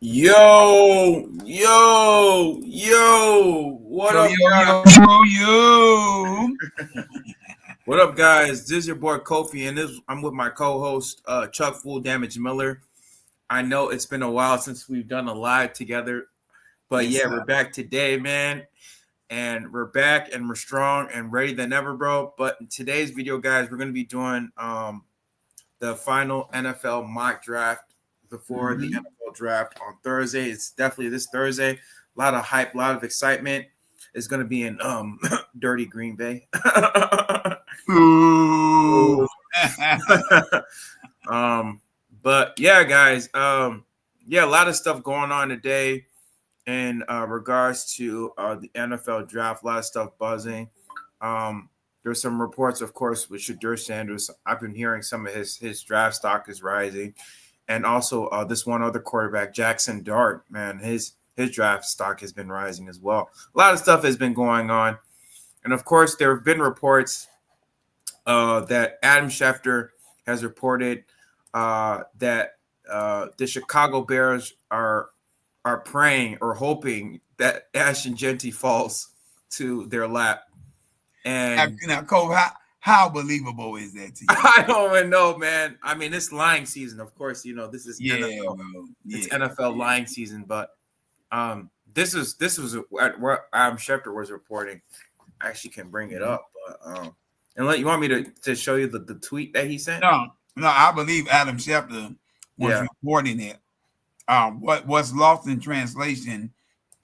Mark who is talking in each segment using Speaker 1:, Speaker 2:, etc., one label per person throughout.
Speaker 1: Yo, yo, yo. What
Speaker 2: Yo,
Speaker 1: up,
Speaker 2: yo,
Speaker 1: guys?
Speaker 2: yo.
Speaker 1: What up, guys? This is your boy Kofi, and I'm with my co-host Chuck Full Damage Miller. I know it's been a while since we've done a live together, but
Speaker 2: Yes,
Speaker 1: yeah,
Speaker 2: sir.
Speaker 1: we're back today, man. And we're back and we're strong and ready than ever, bro. But in today's video, guys, we're gonna be doing the final NFL mock draft before the NFL draft on Thursday. It's definitely this Thursday. A lot of hype, a lot of excitement. It's going to be in dirty Green Bay.
Speaker 2: Ooh.
Speaker 1: But yeah, guys, yeah, a lot of stuff going on today in regards to the NFL draft. A lot of stuff buzzing. There's some reports, of course, with Shedeur Sanders. I've been hearing some of his draft stock is rising, and also this one other quarterback, Jackson Dart. Man, his draft stock has been rising as well. A lot of stuff has been going on, and of course, there have been reports that Adam Schefter has reported that the Chicago Bears are praying or hoping that Ashton Jeanty falls to their lap. And
Speaker 2: now, Cole, how believable is that to you?
Speaker 1: I don't even know, man. I mean, it's lying season, of course. You know, this is NFL. It's NFL lying season, but this was what Adam Schefter was reporting. I actually can bring it up, but and you want me to show you the tweet that he sent?
Speaker 2: No, I believe Adam Schefter was reporting it. What's lost in translation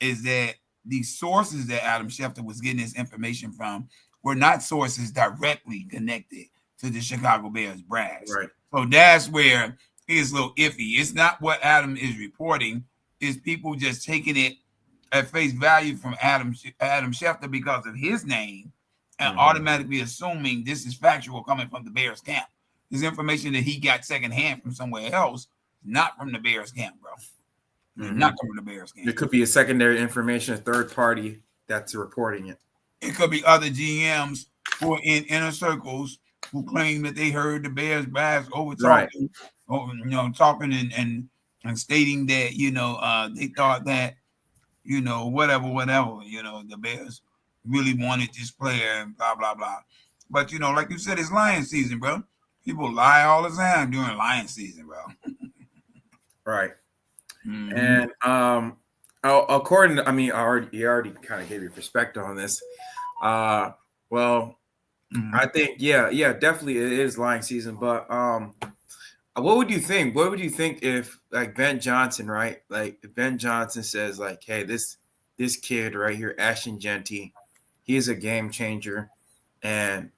Speaker 2: is that the sources that Adam Schefter was getting his information from were not sources directly connected to the Chicago Bears brass.
Speaker 1: Right.
Speaker 2: So that's where it's a little iffy. It's not what Adam is reporting. It's people just taking it at face value from Adam Schefter because of his name and automatically assuming this is factual coming from the Bears camp. This information that he got secondhand from somewhere else, not from the Bears camp, bro. Not from the Bears camp.
Speaker 1: It could be a secondary information, a third party that's reporting it.
Speaker 2: It could be other GMs who are in inner circles who claim that they heard the Bears brass over talking, talking and stating that they thought that whatever the Bears really wanted this player and blah blah blah. But like you said, it's lion season, bro. People lie all the time during lion season, bro.
Speaker 1: Right. And according to, you already kind of gave your perspective on this. I think definitely it is lying season. But what would you think? What would you think if like Ben Johnson, right? Like if Ben Johnson says like, hey, this kid right here, Ashton Jeanty, he's a game changer, and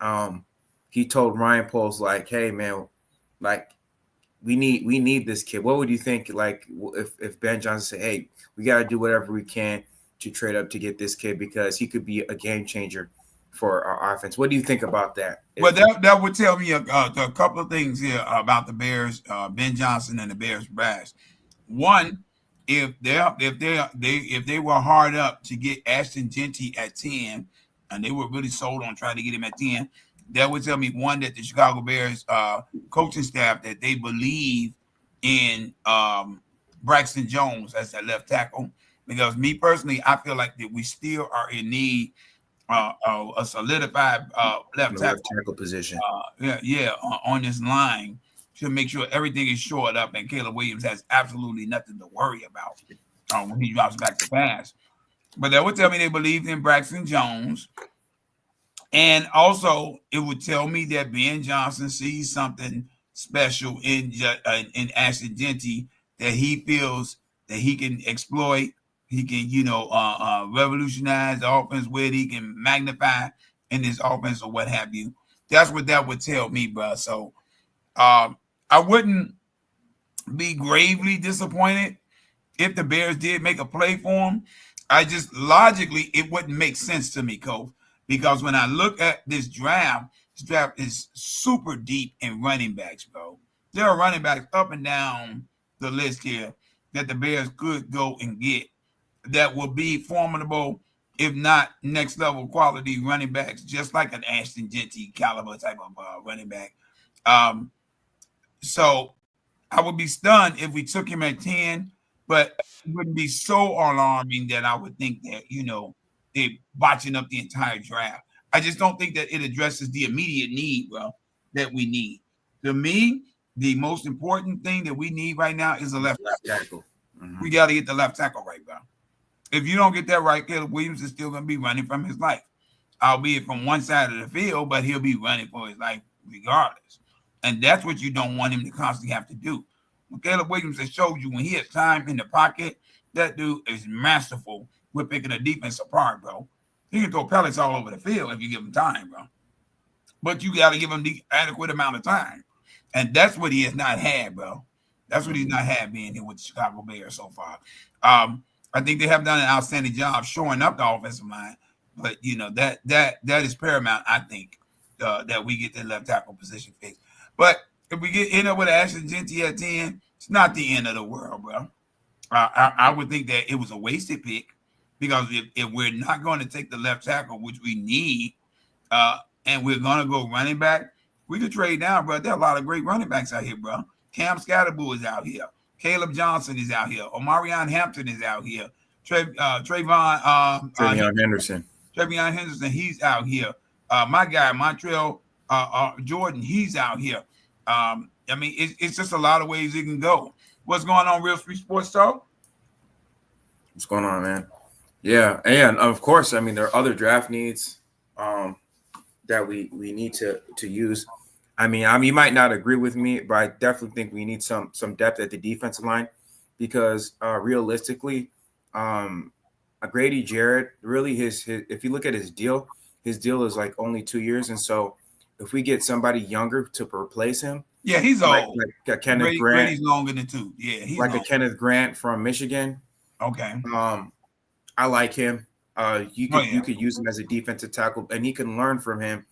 Speaker 1: he told Ryan Poles like, hey man, like we need this kid. What would you think? Like if Ben Johnson said, hey, we got to do whatever we can to trade up to get this kid because he could be a game changer for our offense. What do you think about that?
Speaker 2: Well, that would tell me a couple of things here about the Bears, Ben Johnson and the Bears brass. One, if they were hard up to get Ashton Jeanty at 10, and they were really sold on trying to get him at 10, that would tell me one that the Chicago Bears coaching staff that they believe in Braxton Jones as that left tackle. Because me personally, I feel like that we still are in need a solidified left tackle
Speaker 1: position.
Speaker 2: On this line to make sure everything is shored up and Caleb Williams has absolutely nothing to worry about when he drops back to pass. But that would tell me they believed in Braxton Jones. And also, it would tell me that Ben Johnson sees something special in Ashton Jeanty that he feels that he can exploit. He can, revolutionize the offense with. He can magnify in this offense or what have you. That's what that would tell me, bro. So I wouldn't be gravely disappointed if the Bears did make a play for him. I just logically, it wouldn't make sense to me, Cole, because when I look at this draft is super deep in running backs, bro. There are running backs up and down the list here that the Bears could go and get that will be formidable, if not next level quality running backs, just like an Ashton Jeanty caliber type of running back. So I would be stunned if we took him at 10, but it wouldn't be so alarming that I would think that, they're botching up the entire draft. I just don't think that it addresses the immediate need, bro, that we need. To me, the most important thing that we need right now is a left tackle. We got to get the left tackle right, bro. If you don't get that right, Caleb Williams is still going to be running from his life, albeit from one side of the field, but he'll be running for his life regardless. And that's what you don't want him to constantly have to do. When Caleb Williams has showed you when he has time in the pocket, that dude is masterful with picking a defense apart, bro. He can throw pellets all over the field if you give him time, bro. But you got to give him the adequate amount of time. And that's what he has not had, bro. That's what he's not had being here with the Chicago Bears so far. I think they have done an outstanding job showing up the offensive line. But, that is paramount, I think, that we get the left tackle position fixed. But if we end up with Ashton Jeanty at 10, it's not the end of the world, bro. I would think that it was a wasted pick because if we're not going to take the left tackle, which we need, and we're going to go running back, we could trade down, bro. There are a lot of great running backs out here, bro. Cam Scatterbull is out here. Caleb Johnson is out here. Omarion Hampton is out here.
Speaker 1: TreVeyon Henderson.
Speaker 2: TreVeyon Henderson, he's out here. My guy, Montreal Jordan, he's out here. It's just a lot of ways it can go. What's going on, Real Street Sports Talk?
Speaker 1: What's going on, man? Yeah, and of course, there are other draft needs that we need to use. You might not agree with me, but I definitely think we need some depth at the defensive line because realistically, Grady Jarrett, really his if you look at his deal is like only 2 years, and so if we get somebody younger to replace him,
Speaker 2: yeah, he's old.
Speaker 1: Like a Kenneth Grant.
Speaker 2: Brady's longer than 2. Yeah, he's
Speaker 1: like
Speaker 2: old.
Speaker 1: A Kenneth Grant from Michigan.
Speaker 2: Okay.
Speaker 1: I like him. You could use him as a defensive tackle, and he can learn from him.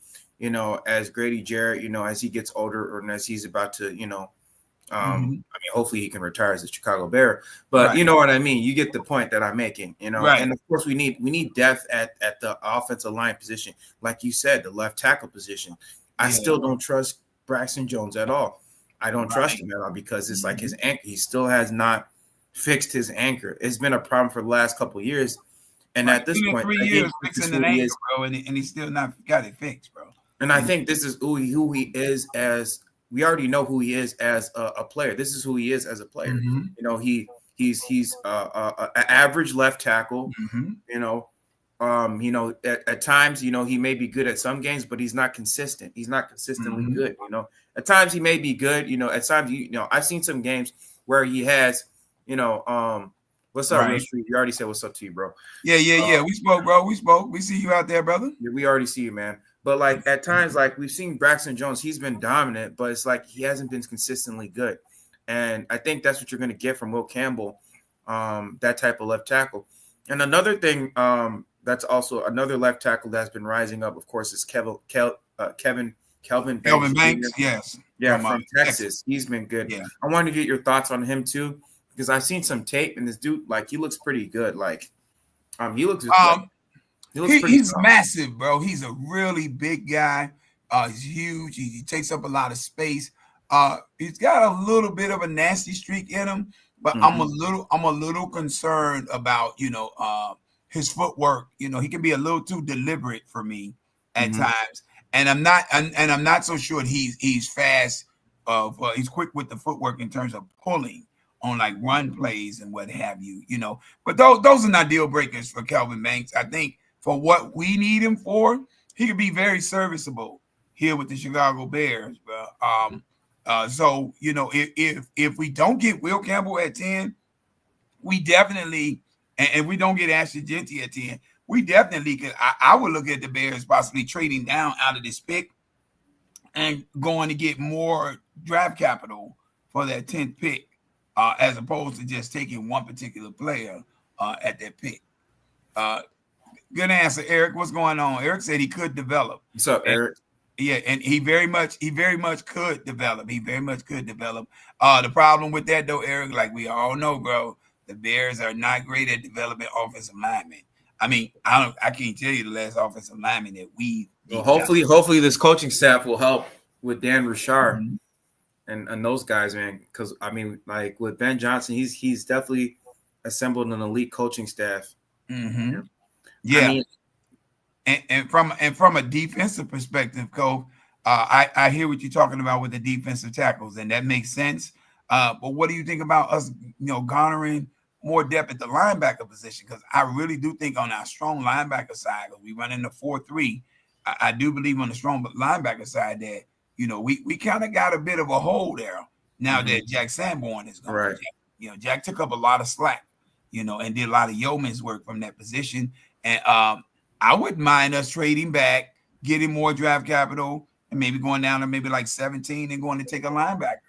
Speaker 1: As Grady Jarrett, as he gets older or as he's about to, hopefully he can retire as a Chicago Bear. But you know what I mean. You get the point that I'm making.
Speaker 2: Right.
Speaker 1: And of course we need depth at the offensive line position, like you said, the left tackle position. I still don't trust Braxton Jones at all. I don't trust him at all because it's like his anchor. He still has not fixed his anchor. It's been a problem for the last couple of years. And at this point,
Speaker 2: 3 years fixing an anchor, bro, and he's still not got it fixed, bro.
Speaker 1: And I think this is who he is as we already know who he is as a player. This is who he is as a player. Mm-hmm. He's an average left tackle. Mm-hmm. At times, he may be good at some games, but he's not consistent. He's not consistently mm-hmm. good. At times he may be good. At times, I've seen some games where he has, what's up, Rich? You already said what's up to you, bro.
Speaker 2: Yeah. We spoke, bro. We see you out there, brother.
Speaker 1: Yeah, we already see you, man. But like at times, like we've seen Braxton Jones, he's been dominant, but it's like he hasn't been consistently good. And I think that's what you're going to get from Will Campbell, that type of left tackle. And another thing, that's also another left tackle that's been rising up, of course, is Kelvin Banks.
Speaker 2: Kelvin Banks, yes.
Speaker 1: Yeah, from Texas. He's been good. Yeah. I wanted to get your thoughts on him too, because I've seen some tape and this dude, like, he looks pretty good. Like, he looks
Speaker 2: he's massive, bro. He's a really big guy. He's huge. He takes up a lot of space. He's got a little bit of a nasty streak in him, but mm-hmm. I'm a little concerned about, his footwork. He can be a little too deliberate for me at mm-hmm. times. And I'm not so sure he's fast. He's quick with the footwork in terms of pulling on like run plays and what have you, But those are not deal breakers for Kelvin Banks. I think for what we need him for, he could be very serviceable here with the Chicago Bears, bro. So if we don't get Will Campbell at 10, we definitely, and we don't get Ashton Jeanty at 10, we definitely could. I would look at the Bears possibly trading down out of this pick and going to get more draft capital for that 10th pick, as opposed to just taking one particular player at that pick. Good answer, Eric. What's going on? Eric said he could develop.
Speaker 1: What's up, Eric?
Speaker 2: And he very much could develop. He very much could develop. The problem with that, though, Eric, like we all know, bro, the Bears are not great at developing offensive linemen. I can't tell you the last offensive lineman that we.
Speaker 1: Well, hopefully this coaching staff will help with Dan Richard mm-hmm. and those guys, man. Because like with Ben Johnson, he's definitely assembled an elite coaching staff.
Speaker 2: Mm-hmm.
Speaker 1: I
Speaker 2: Yeah.
Speaker 1: mean,
Speaker 2: And from a defensive perspective, Cole, I hear what you're talking about with the defensive tackles, and that makes sense. But what do you think about us, garnering more depth at the linebacker position? Because I really do think on our strong linebacker side, we run in the 4-3. I do believe on the strong linebacker side that we kind of got a bit of a hole there now that Jack Sanborn is gone.
Speaker 1: right.
Speaker 2: Jack took up a lot of slack, and did a lot of yeoman's work from that position, and I wouldn't mind us trading back, getting more draft capital, and maybe going down to maybe like 17 and going to take a linebacker,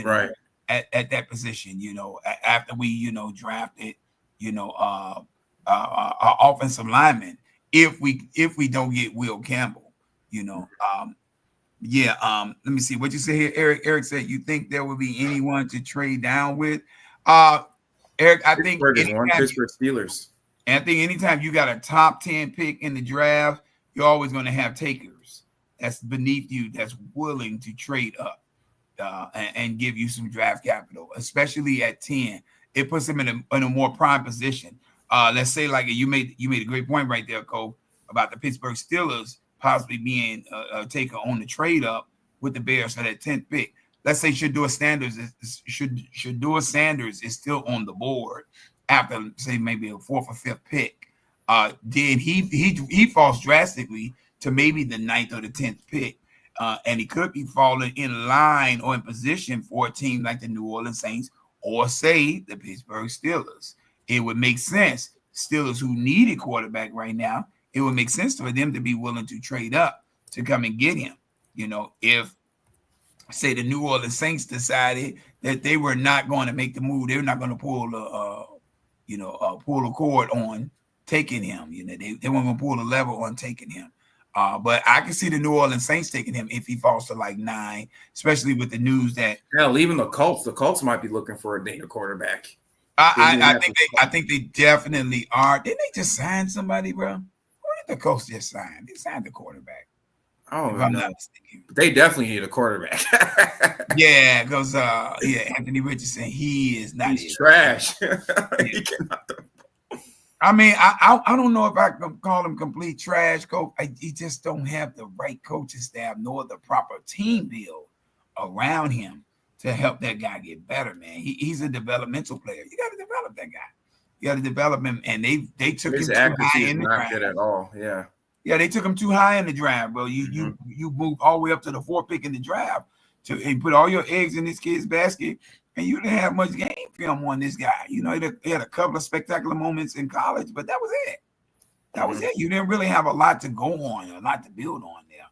Speaker 1: Right.
Speaker 2: at that position, after we, drafted, offensive lineman, if we don't get Will Campbell, let me see what you say here. Eric said you think there would be anyone to trade down with. Eric, I think
Speaker 1: Pittsburgh Steelers.
Speaker 2: And I think anytime you got a top 10 pick in the draft, you're always going to have takers that's beneath you, that's willing to trade up and give you some draft capital, especially at 10. It puts them in a more prime position. Let's say, like you made a great point right there, Cole, about the Pittsburgh Steelers possibly being a taker on the trade up with the Bears for that 10th pick. Let's say Shedeur Sanders is still on the board after, say, maybe a 4th or 5th pick. Then he falls drastically to maybe the 9th or the 10th pick. And he could be falling in line or in position for a team like the New Orleans Saints or, say, the Pittsburgh Steelers. It would make sense. Steelers, who need a quarterback right now, it would make sense for them to be willing to trade up to come and get him. If, say, the New Orleans Saints decided that they were not going to make the move, they were not going to pull a cord on taking him. They weren't going to pull a lever on taking him. But I can see the New Orleans Saints taking him if he falls to like 9, especially with the news that
Speaker 1: even the Colts. The Colts might be looking for a data quarterback.
Speaker 2: I think they definitely are. Didn't they just sign somebody, bro? Who did the Colts just sign? They signed the quarterback.
Speaker 1: Oh, no. They definitely need a quarterback.
Speaker 2: Yeah, because Anthony Richardson, he is not.
Speaker 1: He's trash.
Speaker 2: He cannot. I mean, I don't know if I can call him complete trash, coach. He just don't have the right coaching staff nor the proper team build around him to help that guy get better, man. He's a developmental player. You got to develop that guy. You got to develop him, and they took him too high in the draft.
Speaker 1: Not good at all. Yeah.
Speaker 2: Yeah, they took him too high in the draft, bro. You moved all the way up to the 4th pick in the draft and put all your eggs in this kid's basket, and you didn't have much game film on this guy. He had a couple of spectacular moments in college, but that was it. That was it. You didn't really have a lot to go on, a lot to build on there,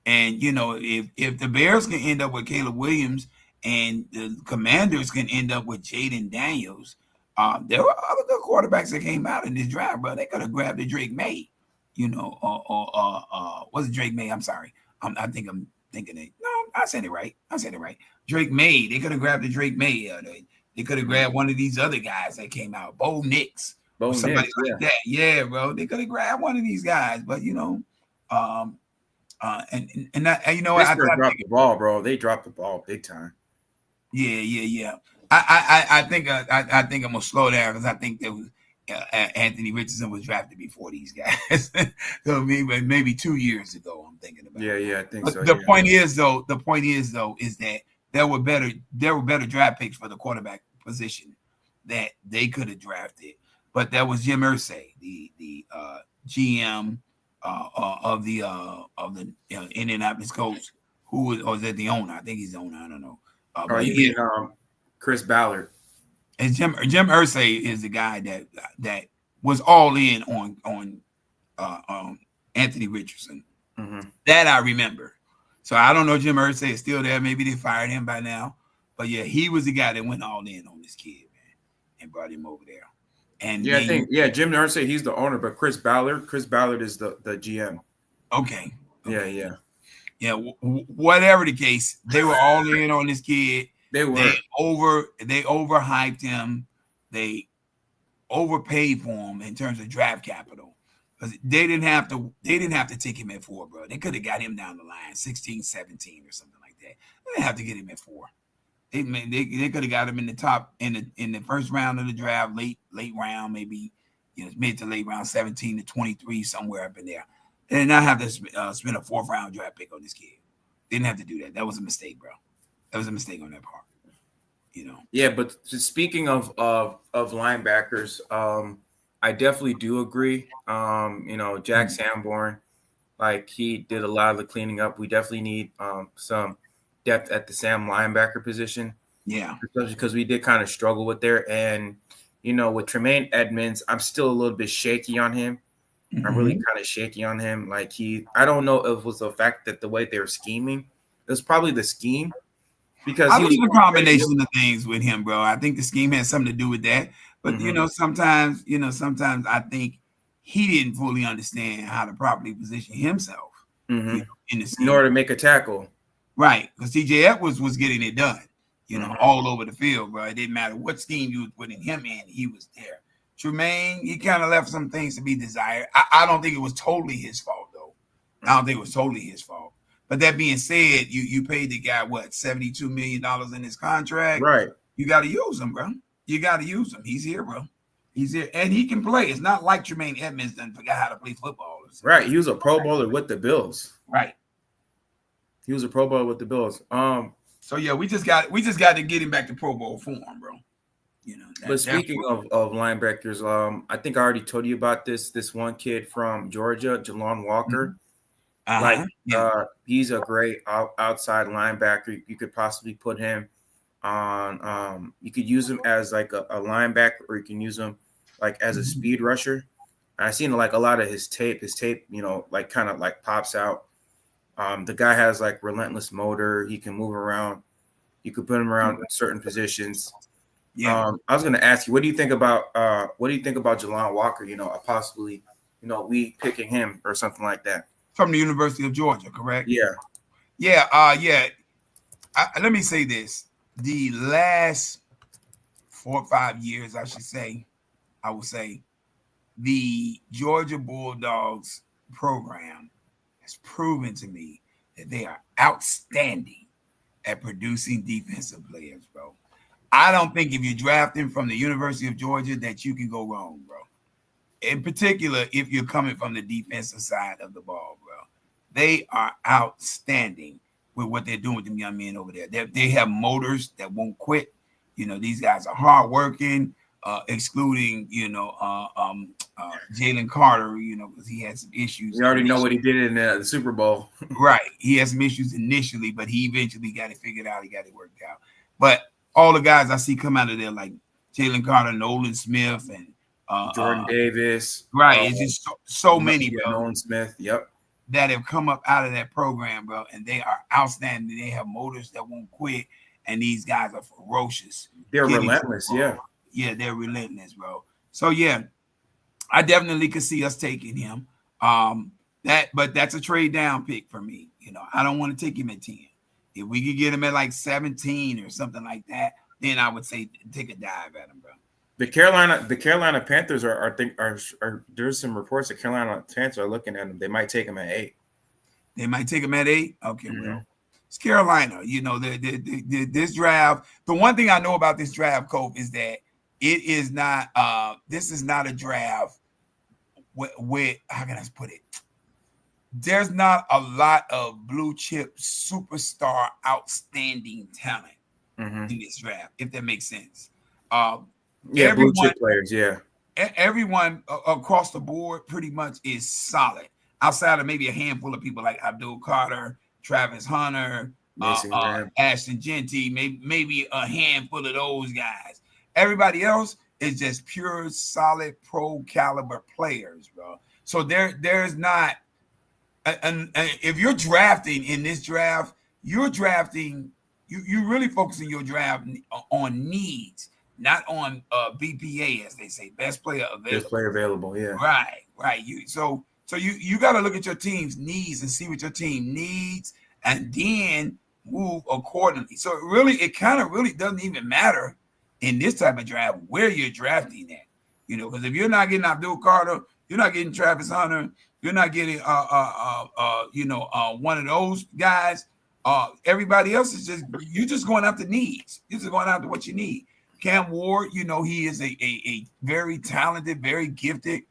Speaker 2: And if the Bears can end up with Caleb Williams and the Commanders can end up with Jaden Daniels, there were other good quarterbacks that came out in this draft, bro. They could have grabbed the Drake May. Was it Drake May? I'm sorry. I think I'm thinking it. No, I said it right. Drake May. They could have grabbed the Drake May. They could have grabbed one of these other guys that came out. Bo Nix. Somebody like that. Yeah, bro. They could have grabbed one of these guys, but
Speaker 1: Pittsburgh dropped the ball, bro. They dropped the ball big time.
Speaker 2: Yeah. I think I'm gonna slow down because I think there was Anthony Richardson was drafted before these guys. So maybe 2 years ago, I'm thinking about.
Speaker 1: Yeah, I think so.
Speaker 2: The point is though, is that there were better draft picks for the quarterback position that they could have drafted. But that was Jim Irsay, the GM of the Indianapolis Colts, who was that the owner? I think he's the owner. I don't know.
Speaker 1: Chris Ballard.
Speaker 2: And Jim Irsay is the guy that was all in on Anthony Richardson.
Speaker 1: Mm-hmm.
Speaker 2: That I remember. So I don't know if Jim Irsay is still there. Maybe they fired him by now. But yeah, he was the guy that went all in on this kid, man, and brought him over there. And
Speaker 1: Jim Irsay, he's the owner, but Chris Ballard is the GM.
Speaker 2: Okay.
Speaker 1: Yeah.
Speaker 2: Whatever the case, they were all in on this kid.
Speaker 1: They
Speaker 2: overhyped him. They overpaid for him in terms of draft capital. Because they didn't have to take him at 4, bro. They could have got him down the line, 16, 17 or something like that. They didn't have to get him at 4. They could have got him in the top in the first round of the draft, late round, maybe mid to late round, 17 to 23, somewhere up in there. They did not have to spend a fourth round draft pick on this kid. Didn't have to do that. That was a mistake, bro. That was a mistake on their part.
Speaker 1: Yeah, but speaking of linebackers, I definitely do agree. Jack Sanborn, like he did a lot of the cleaning up. We definitely need some depth at the Sam linebacker position.
Speaker 2: Yeah,
Speaker 1: especially because we did kind of struggle with there. And with Tremaine Edmonds, I'm still a little bit shaky on him. I'm really kind of shaky on him. Like I don't know if it was the fact that the way they were scheming, it was probably the scheme. Because
Speaker 2: I think it's a combination of things with him, bro. I think the scheme has something to do with that. But sometimes I think he didn't fully understand how to properly position himself in the scheme
Speaker 1: in order to make a tackle.
Speaker 2: Right, because TJ Edwards was getting it done, all over the field, bro. It didn't matter what scheme you were putting him in, he was there. Tremaine, he kind of left some things to be desired. I don't think it was totally his fault, though. I don't think it was totally his fault. But that being said, you paid the guy, what, $72 million in his contract?
Speaker 1: Right.
Speaker 2: You got to use him, bro. You got to use him. He's here, bro. He's here. And he can play. It's not like Tremaine Edmonds done forgot how to play football.
Speaker 1: Right. He was a Pro Bowler with the Bills.
Speaker 2: Right.
Speaker 1: He was a Pro Bowler with the Bills.
Speaker 2: So, yeah, we just got to get him back to Pro Bowl form, bro.
Speaker 1: But speaking of linebackers, I think I already told you about this one kid from Georgia, Jalon Walker. He's a great outside linebacker. You could possibly put him on. You could use him as like a linebacker, or you can use him like as a speed rusher. I've seen like a lot of his tape. His tape, like kind of like pops out. The guy has like relentless motor. He can move around. You could put him around in certain positions. Yeah. I was going to ask you, what do you think about Jalon Walker? Possibly, we picking him or something like that.
Speaker 2: From the University of Georgia, correct?
Speaker 1: Yeah.
Speaker 2: Yeah. Let me say this. The last 4 or 5 years, I would say, the Georgia Bulldogs program has proven to me that they are outstanding at producing defensive players, bro. I don't think if you're drafting from the University of Georgia that you can go wrong, bro. In particular, if you're coming from the defensive side of the ball, bro. They are outstanding with what they're doing with them young men over there. They have motors that won't quit. These guys are hardworking, excluding, Jalen Carter, because he had some issues.
Speaker 1: We already know what he did in the Super Bowl.
Speaker 2: Right. He had some issues initially, but he eventually got it figured out. He got it worked out. But all the guys I see come out of there, like Jalen Carter, Nolan Smith, and
Speaker 1: Jordan Davis.
Speaker 2: Right. It's just so many, bro.
Speaker 1: Nolan Smith. Yep.
Speaker 2: That have come up out of that program, bro, and they are outstanding. They have motors that won't quit, and these guys are ferocious.
Speaker 1: They're relentless, yeah.
Speaker 2: Yeah, they're relentless, bro. So yeah, I definitely could see us taking him. But that's a trade down pick for me. I don't want to take him at 10. If we could get him at like 17 or something like that, then I would say take a dive at him, bro.
Speaker 1: The Carolina Panthers are there's some reports that Carolina Panthers are looking at him. They might take him at 8.
Speaker 2: They might take him at 8. Okay, well, it's Carolina. This draft. The one thing I know about this draft, Cope, is that it is not. This is not a draft with how can I put it? There's not a lot of blue chip superstar outstanding talent in this draft, if that makes sense.
Speaker 1: Blue chip players, yeah.
Speaker 2: Everyone across the board pretty much is solid, outside of maybe a handful of people like Abdul Carter, Travis Hunter, Ashton Jeanty, maybe a handful of those guys. Everybody else is just pure, solid, pro caliber players, bro. So there's not, and if you're drafting in this draft, you're drafting, you're really focusing your draft on needs. Not on BPA, as they say, best player available.
Speaker 1: Best player available, yeah.
Speaker 2: Right. You got to look at your team's needs and see what your team needs, and then move accordingly. So it kind of really doesn't even matter in this type of draft where you're drafting at, because if you're not getting Abdul Carter, you're not getting Travis Hunter, you're not getting one of those guys. Everybody else is you're just going after needs. You're just going after what you need. Cam Ward, he is a very talented, very gifted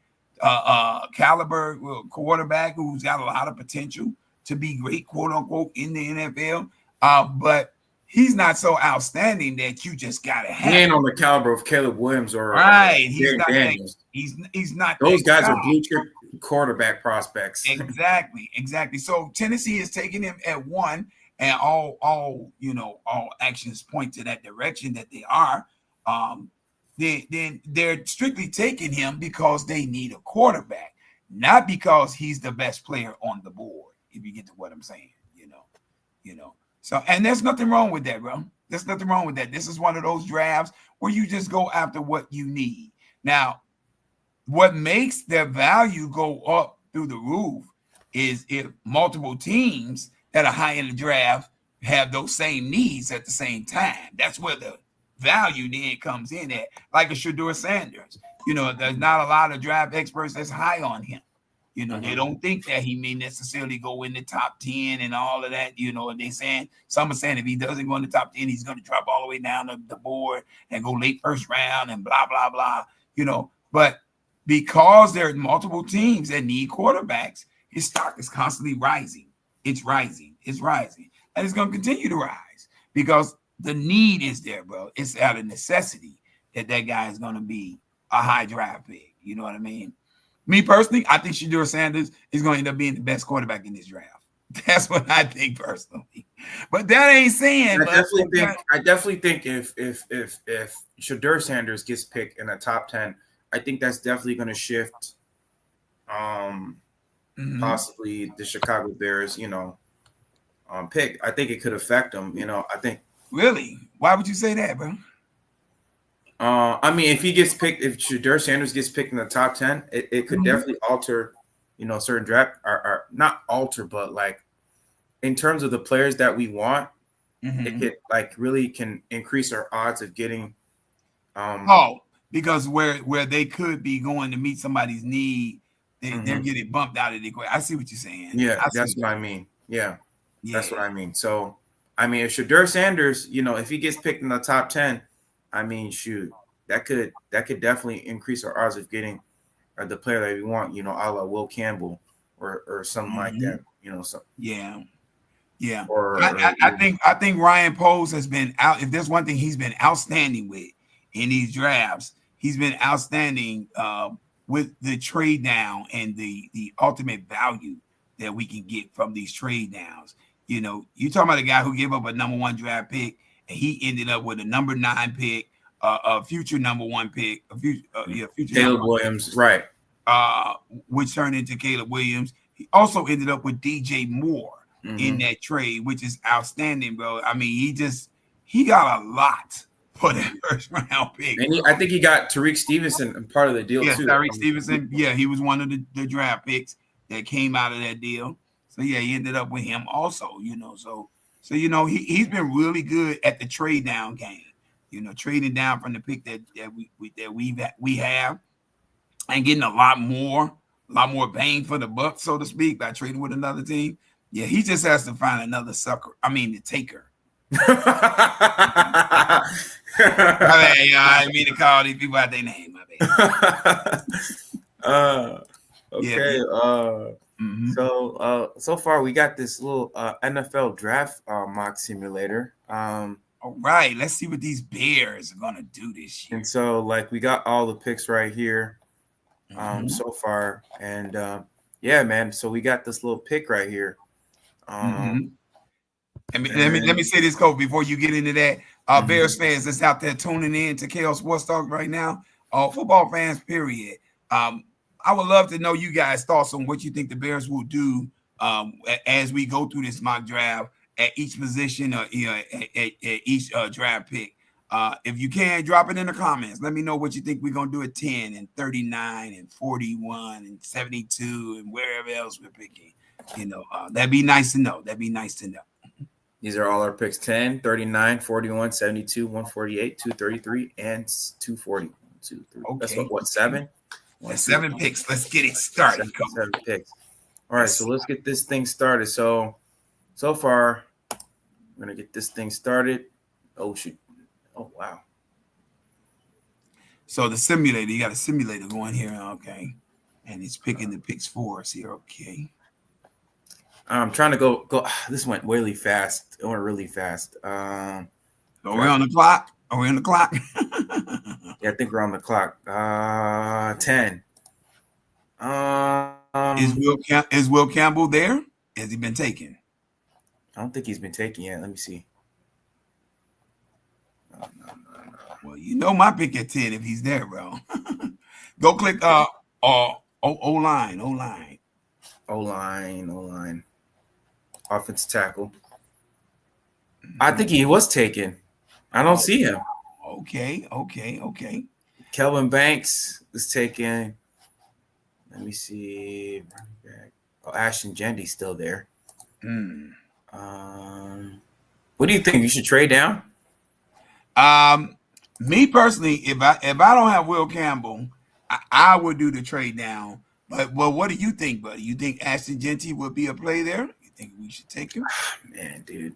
Speaker 2: caliber quarterback who's got a lot of potential to be great, quote unquote, in the NFL. But he's not so outstanding that you just gotta have.
Speaker 1: He ain't on the caliber of Caleb Williams or
Speaker 2: He's not Daniels. He's not.
Speaker 1: Those guys are blue chip quarterback prospects.
Speaker 2: Exactly. So Tennessee is taking him at 1, and all actions point to that direction that they are. Then they're strictly taking him because they need a quarterback, not because he's the best player on the board. If you get to what I'm saying, So, and there's nothing wrong with that, bro. There's nothing wrong with that. This is one of those drafts where you just go after what you need. Now, what makes their value go up through the roof is if multiple teams that are high in the draft have those same needs at the same time. That's where the value then comes in at, like a Shedeur Sanders. There's not a lot of draft experts that's high on him. They don't think that he may necessarily go in the top 10 and all of that. And some are saying if he doesn't go in the top 10, he's going to drop all the way down the board and go late first round and blah, blah, blah. But because there are multiple teams that need quarterbacks, his stock is constantly rising. It's rising. And it's going to continue to rise because the need is there, bro. It's out of necessity that guy is going to be a high draft pick. You know what I mean? Me personally, I think Shedeur Sanders is going to end up being the best quarterback in this draft. That's what I think personally. But that ain't saying.
Speaker 1: I definitely think if Shedeur Sanders gets picked in the top 10, I think that's definitely going to shift possibly the Chicago Bears, pick. I think it could affect them. I think.
Speaker 2: Really? Why would you say that, bro?
Speaker 1: I mean, if Shedeur Sanders gets picked in the top 10, it could definitely alter, certain draft or not alter, but like in terms of the players that we want, it could really can increase our odds of getting.
Speaker 2: Because where they could be going to meet somebody's need, they're getting bumped out of the equation. I see what you're saying.
Speaker 1: Yeah, that's what I mean. Yeah, that's what I mean. So, I mean, if Shedeur Sanders, if he gets picked in the top 10, I mean, shoot, that could definitely increase our odds of getting the player that we want, a la Will Campbell or something like that, So
Speaker 2: yeah. I think Ryan Poles has been out. If there's one thing he's been outstanding with in these drafts, he's been outstanding with the trade down and the ultimate value that we can get from these trade downs. You're talking about a guy who gave up a number 1 draft pick. He ended up with a number 9 pick, a future number 1 pick, future
Speaker 1: Caleb Williams, right?
Speaker 2: Which turned into Caleb Williams. He also ended up with DJ Moore in that trade, which is outstanding, bro. I mean, he got a lot for that first round pick.
Speaker 1: And I think he got Tariq Stevenson part of the deal too.
Speaker 2: Tariq Stevenson, he was one of the draft picks that came out of that deal. So he ended up with him also. So he's been really good at the trade down game. Trading down from the pick that we have, and getting a lot more bang for the buck, so to speak, by trading with another team. Yeah, he just has to find another sucker. I mean, the taker. I didn't mean to call these people out their name. My bad.
Speaker 1: Okay. So far we got this little NFL draft mock simulator.
Speaker 2: All right, let's see what these Bears are gonna do this year.
Speaker 1: And so, we got all the picks right here, so far, and man. So we got this little pick right here.
Speaker 2: Let me say this, Coach, before you get into that. Bears fans that's out there tuning in to KO Sports Talk right now, football fans, period. I would love to know you guys' thoughts on what you think the Bears will do as we go through this mock draft at each position or at each draft pick. If you can, drop it in the comments. Let me know what you think we're going to do at 10 and 39 and 41 and 72 and wherever else we're picking. That'd be nice to know.
Speaker 1: These are all our picks: 10, 39, 41, 72, 148, 233, and 240. 1, 2, 3. Okay. That's what 7?
Speaker 2: That's 7 picks. Let's get it started.
Speaker 1: 7 picks. All right, so let's get this thing started. So far, We're gonna get this thing started. Oh shoot! Oh wow!
Speaker 2: So the simulator, you got a simulator going here, okay? And it's picking the picks for us here, okay?
Speaker 1: I'm trying to go. This went really fast. It went really fast.
Speaker 2: So we're on the clock. Are we on the clock?
Speaker 1: Yeah, I think we're on the clock. 10.
Speaker 2: Is Will Campbell there? Has he been taken?
Speaker 1: I don't think he's been taken yet. Let me see. No.
Speaker 2: Well, you know my pick at 10 if he's there, bro. Go click O-line.
Speaker 1: Offensive tackle. I think he was taken. I don't see him.
Speaker 2: Okay.
Speaker 1: Kelvin Banks was taken. Let me see. Oh, Ashton Jeanty still there. What do you think? You should trade down?
Speaker 2: Me personally, if I don't have Will Campbell, I would do the trade down. But what do you think, buddy? You think Ashton Jeanty would be a play there? You think we should take him?
Speaker 1: Man, dude,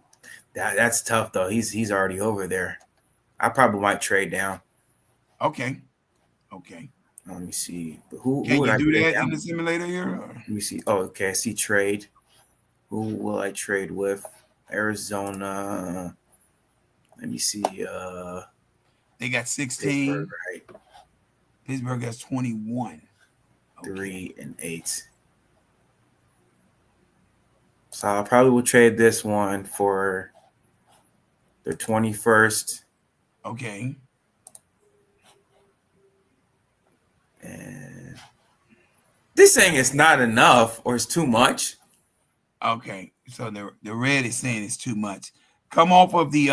Speaker 1: that's tough though. He's already over there. I probably might trade down.
Speaker 2: Okay.
Speaker 1: Let me see. Who
Speaker 2: Can
Speaker 1: would
Speaker 2: you
Speaker 1: I
Speaker 2: do
Speaker 1: trade
Speaker 2: that
Speaker 1: down?
Speaker 2: in the simulator here? Or?
Speaker 1: Let me see. Oh, okay. I see trade. Who will I trade with? Arizona. Let me see.
Speaker 2: They got 16.
Speaker 1: Pittsburgh, right?
Speaker 2: Pittsburgh has 21.
Speaker 1: 3 and 8. So I probably will trade this one for the 21st.
Speaker 2: Okay.
Speaker 1: And this saying it's not enough or it's too much.
Speaker 2: Okay. So the red is saying it's too much. Come off of the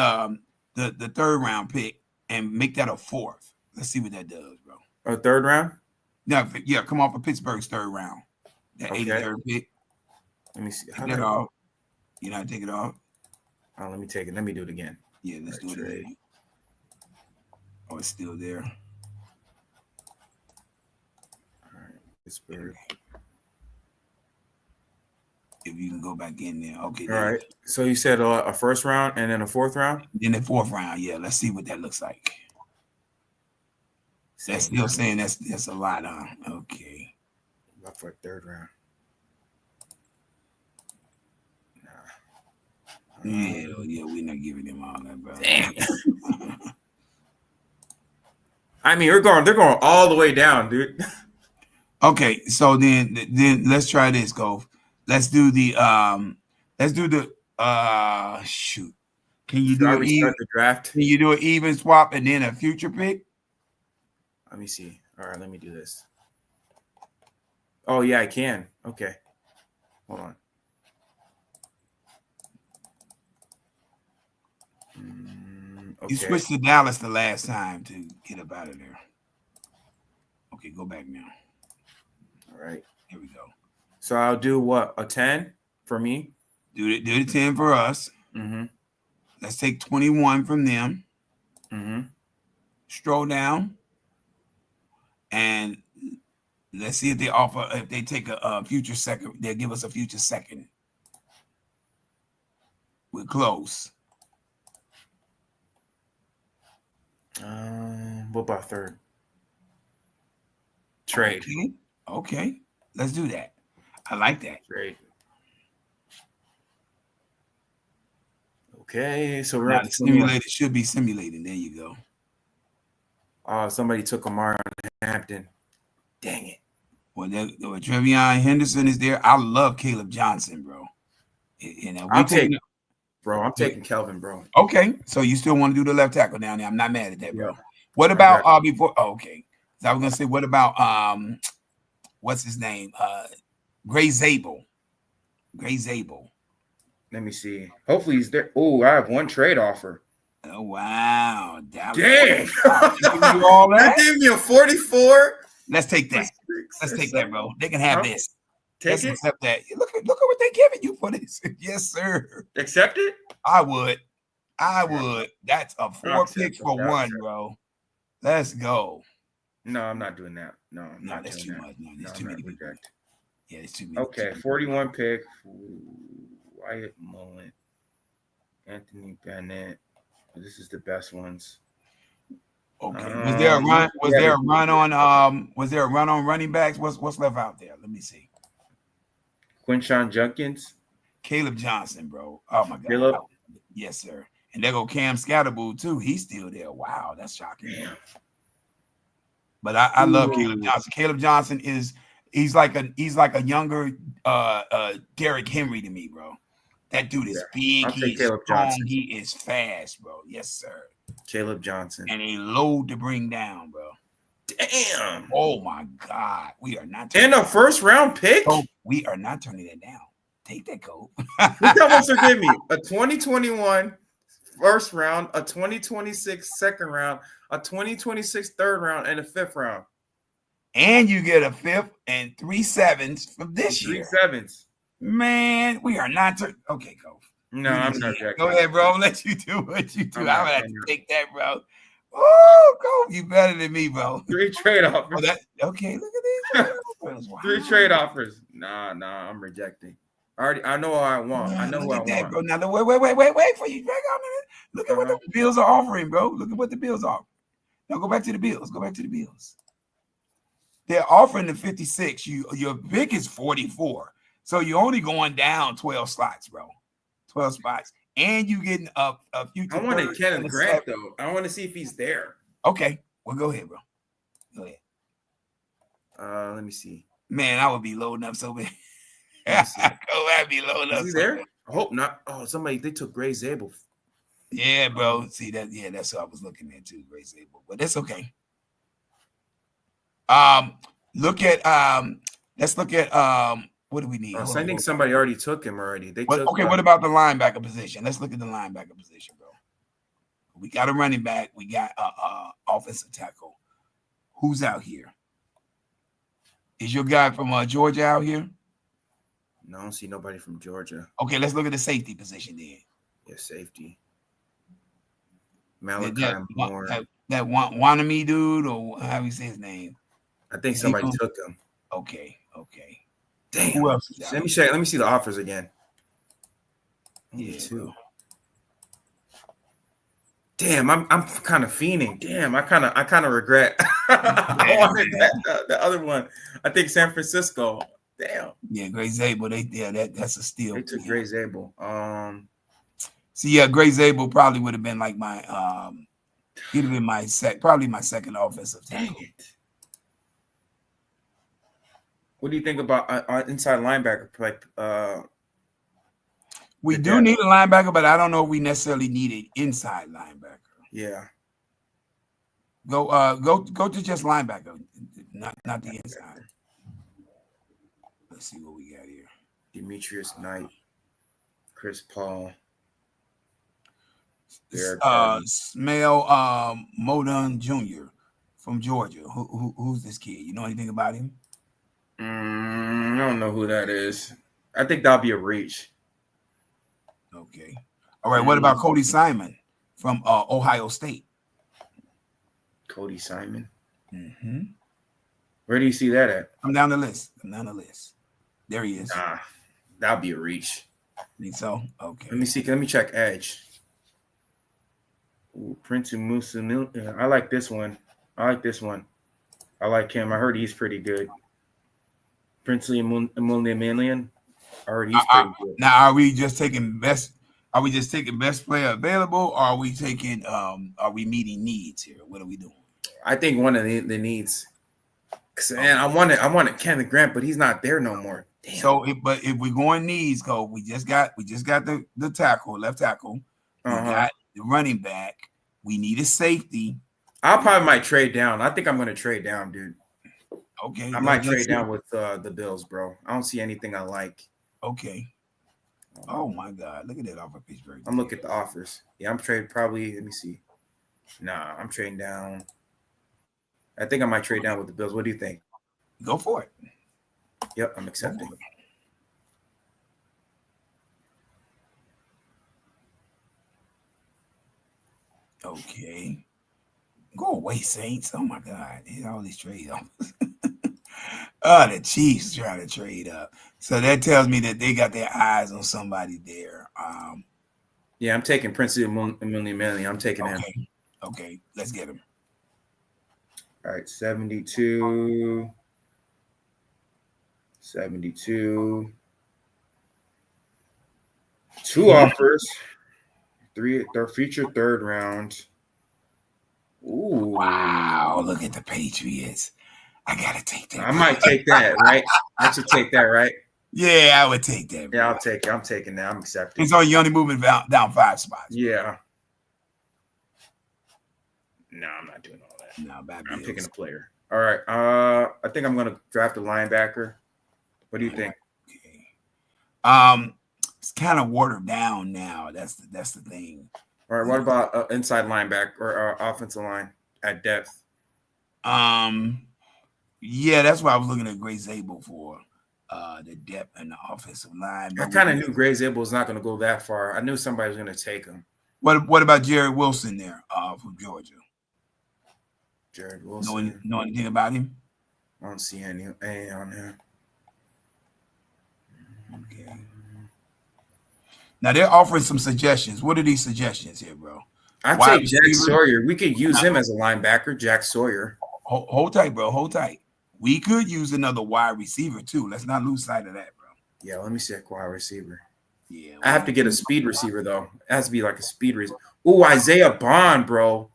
Speaker 2: third round pick and make that a fourth. Let's see what that does, bro.
Speaker 1: Or third round?
Speaker 2: No, yeah, come off of Pittsburgh's third round. That 83rd pick.
Speaker 1: Let me see.
Speaker 2: Take that off. You know, take it off.
Speaker 1: Oh, let me take it. Let me do it again.
Speaker 2: Yeah, let's do it again. Oh, it's still there.
Speaker 1: All right, Pittsburgh.
Speaker 2: If you can go back in there. Okay.
Speaker 1: All right. So you said a first round and then a fourth round?
Speaker 2: Then the fourth round, yeah. Let's see what that looks like. That's still saying that's a lot, huh? Okay.
Speaker 1: Not for a third round.
Speaker 2: Nah. Yeah, we're not giving them all that, bro.
Speaker 1: Damn. I mean, they're going all the way down, dude.
Speaker 2: Okay, so then let's try this, Golf. Let's do the shoot. Can you do
Speaker 1: the draft?
Speaker 2: Can you do an even swap and then a future pick?
Speaker 1: Let me see. All right, let me do this. Oh yeah, I can. Okay. Hold on. Okay.
Speaker 2: You switched to Dallas the last time to get up out of there. Okay, go back now.
Speaker 1: All right.
Speaker 2: Here we go.
Speaker 1: So I'll do what? A 10 for me?
Speaker 2: Do the 10 for us.
Speaker 1: Mm-hmm.
Speaker 2: Let's take 21 from them.
Speaker 1: Mm-hmm.
Speaker 2: Stroll down. And let's see if they take a future second. They'll give us a future second. We're close.
Speaker 1: What about third? Trade.
Speaker 2: Okay. Let's do that. I like that.
Speaker 1: Trade. Okay, so we're
Speaker 2: now
Speaker 1: at
Speaker 2: the simulator should be simulating. There you go.
Speaker 1: Oh, somebody took Amari Hampton. Dang it.
Speaker 2: Well, Trevion Henderson is there. I love Caleb Johnson, bro.
Speaker 1: I'm taking Kelvin, bro.
Speaker 2: Okay, so you still want to do the left tackle down there? I'm not mad at that, bro. What about before? Oh, okay, so I was gonna say, what about what's his name? Gray Zabel.
Speaker 1: Let me see. Hopefully he's there. Oh, I have one trade offer.
Speaker 2: Oh wow!
Speaker 1: Dang!
Speaker 2: You all that?
Speaker 1: They gave me a 44.
Speaker 2: Let's take that. Let's take that, bro. They can have this.
Speaker 1: Let's
Speaker 2: accept that. Look at what they giving you for this. Yes, sir.
Speaker 1: Accept it?
Speaker 2: I would. That's a 4 picks for one, bro. Let's go.
Speaker 1: No, I'm not doing that. No, I'm not
Speaker 2: that's too much. No, there's too many people. Yeah, it's too many.
Speaker 1: Okay, 41 pick. Wyatt Mullen. Anthony Bennett. This is the best ones.
Speaker 2: Okay. Was there a run? Was
Speaker 1: yeah,
Speaker 2: there a run on? Was there a run on running backs? What's left out there? Let me see.
Speaker 1: Quinshawn Junkins.
Speaker 2: Caleb Johnson, bro. Oh my God.
Speaker 1: Caleb.
Speaker 2: Yes, sir. And there go Cam Scatterbull too. He's still there. Wow, that's shocking.
Speaker 1: Damn.
Speaker 2: But I love Caleb Johnson. Caleb Johnson he's like a younger Derrick Henry to me, bro. That dude is big. He's strong. Johnson. He is fast, bro. Yes, sir.
Speaker 1: Caleb Johnson.
Speaker 2: And a load to bring down, bro.
Speaker 1: Damn.
Speaker 2: Oh my God. We are not
Speaker 1: and a first round pick.
Speaker 2: Oh, we are not turning that down. Take that, Cole.
Speaker 1: Look how much they're giving me. A 2021 first round, a 2026 second round, a 2026 third round, and a fifth round.
Speaker 2: And you get a fifth and 3 7s from this year.
Speaker 1: 3 7s.
Speaker 2: Man, we are not okay, Cole.
Speaker 1: No, I'm not.
Speaker 2: Go ahead, bro. I'll let you do what you do. I'm gonna have to take that, bro. Oh, Cole, you better than me, bro.
Speaker 1: 3 trade offers.
Speaker 2: Okay, look at these. Wow.
Speaker 1: 3 trade offers. Nah, I'm rejecting. I know what I want. I know what I want.
Speaker 2: Bro. Now, wait for you. Look at what the Bills are offering, bro. Look at what the Bills are. Now go back to the Bills. They're offering the 56. Your pick is 44. So you're only going down 12 slots, bro. 12 spots. And you getting a future.
Speaker 1: I want Kenneth Grant, though. I want to see if he's there.
Speaker 2: Okay. Well, go ahead, bro. Go
Speaker 1: ahead. Let me see.
Speaker 2: Man, I would be loading up so bad. I'd be loading up.
Speaker 1: Is he there? I hope not. Oh, they took Gray Zabel.
Speaker 2: Yeah, bro. See that? Yeah, that's what I was looking at too, Gray Zabel. But that's okay. Let's look at what do we need?
Speaker 1: I think somebody already took him already.
Speaker 2: What about the linebacker position? Let's look at the linebacker position, bro. We got a running back. We got offensive tackle. Who's out here? Is your guy from Georgia out here?
Speaker 1: No, I don't see nobody from Georgia.
Speaker 2: Okay, let's look at the safety position then.
Speaker 1: Yeah, safety. Malachi Moore.
Speaker 2: That Wanami dude, or how do you say his name?
Speaker 1: I think somebody took him.
Speaker 2: Okay.
Speaker 1: Damn.
Speaker 2: Who else?
Speaker 1: Let me check. Let me see the offers again.
Speaker 2: Yeah,
Speaker 1: too. Damn, I'm kind of fiending. Damn, I kind of regret. I wanted the other one. I think San Francisco. Damn.
Speaker 2: Yeah, Gray Zabel. That's a steal.
Speaker 1: They took Gray Zabel.
Speaker 2: Gray Zabel probably would have been like my he'd have been probably my second offensive tackle.
Speaker 1: Dang it. What do you think about inside linebacker?
Speaker 2: We do need a linebacker, but I don't know if we necessarily need an inside linebacker.
Speaker 1: Yeah.
Speaker 2: Go to just linebacker, not the inside. Let's see what we got here.
Speaker 1: Demetrius Knight, Chris Paul,
Speaker 2: Smell Modon Jr. from Georgia. Who's this kid? You know anything about him?
Speaker 1: I don't know who that is. I think that'll be a reach.
Speaker 2: Okay. All right. What about Cody Simon from Ohio State?
Speaker 1: Cody Simon.
Speaker 2: Mm-hmm.
Speaker 1: Where do you see that at?
Speaker 2: I'm down the list. There he is.
Speaker 1: Nah, that'll be a reach.
Speaker 2: Think so? Okay.
Speaker 1: Let me see. Let me check edge. Ooh, Prince Musu. I like this one. I like him. I heard he's pretty good. Princely Mullimillion. I heard he's pretty good.
Speaker 2: Now, are we just taking best player available, or are we taking? Are we meeting needs here? What are we doing?
Speaker 1: I think one of the needs. Man, I wanted Kenneth Grant, but he's not there no more. Damn.
Speaker 2: So, if we're going needs, we just got the tackle, left tackle. We got the running back. We need a safety.
Speaker 1: I probably might trade down. I think I'm going to trade down, dude.
Speaker 2: Okay.
Speaker 1: I might trade down with the Bills, bro. I don't see anything I like.
Speaker 2: Okay. Oh my God! Look at that offer Pittsburgh.
Speaker 1: I'm looking at the offers. Yeah, I'm trading probably. Let me see. Nah, I'm trading down. I think I might trade down with the Bills. What do you think?
Speaker 2: Go for it.
Speaker 1: Yep, I'm accepting.
Speaker 2: Okay. Go away, Saints. Oh my God. All these trade offers. The Chiefs trying to trade up. So that tells me that they got their eyes on somebody there.
Speaker 1: Yeah, I'm taking Prince Emily. I'm taking him.
Speaker 2: Okay, let's get him.
Speaker 1: All right, 72. 72. Two offers. Their feature third round. Ooh.
Speaker 2: Wow, look at the Patriots. I gotta take that.
Speaker 1: I might take that, right? I should take that, right?
Speaker 2: Yeah, I would take that.
Speaker 1: Yeah, I'll take it. I'm taking that. I'm accepting.
Speaker 2: It's on you only moving down 5 spots.
Speaker 1: Yeah. No, I'm not doing all that.
Speaker 2: No, bad
Speaker 1: I'm picking a player. All right. I think I'm gonna draft a linebacker. What do you think?
Speaker 2: Okay. It's kind of watered down now. That's the thing.
Speaker 1: All right. What about inside linebacker or offensive line at depth?
Speaker 2: Yeah, that's why I was looking at Gray Zabel for the depth and the offensive line.
Speaker 1: I kind of knew Gray Zabel was not going to go that far. I knew somebody was going to take him.
Speaker 2: What about Jared Wilson there from Georgia?
Speaker 1: Jared Wilson.
Speaker 2: Know anything about him?
Speaker 1: I don't see any on there.
Speaker 2: Okay. Now they're offering some suggestions. What are these suggestions here, bro?
Speaker 1: I'd take Jack Sawyer. We could use him as a linebacker, Jack Sawyer.
Speaker 2: Hold tight, bro. Hold tight. We could use another wide receiver too. Let's not lose sight of that, bro.
Speaker 1: Yeah, let me see a wide receiver.
Speaker 2: Yeah,
Speaker 1: I have to get a speed receiver though. It has to be like a speed receiver. Ooh, Isaiah Bond, bro.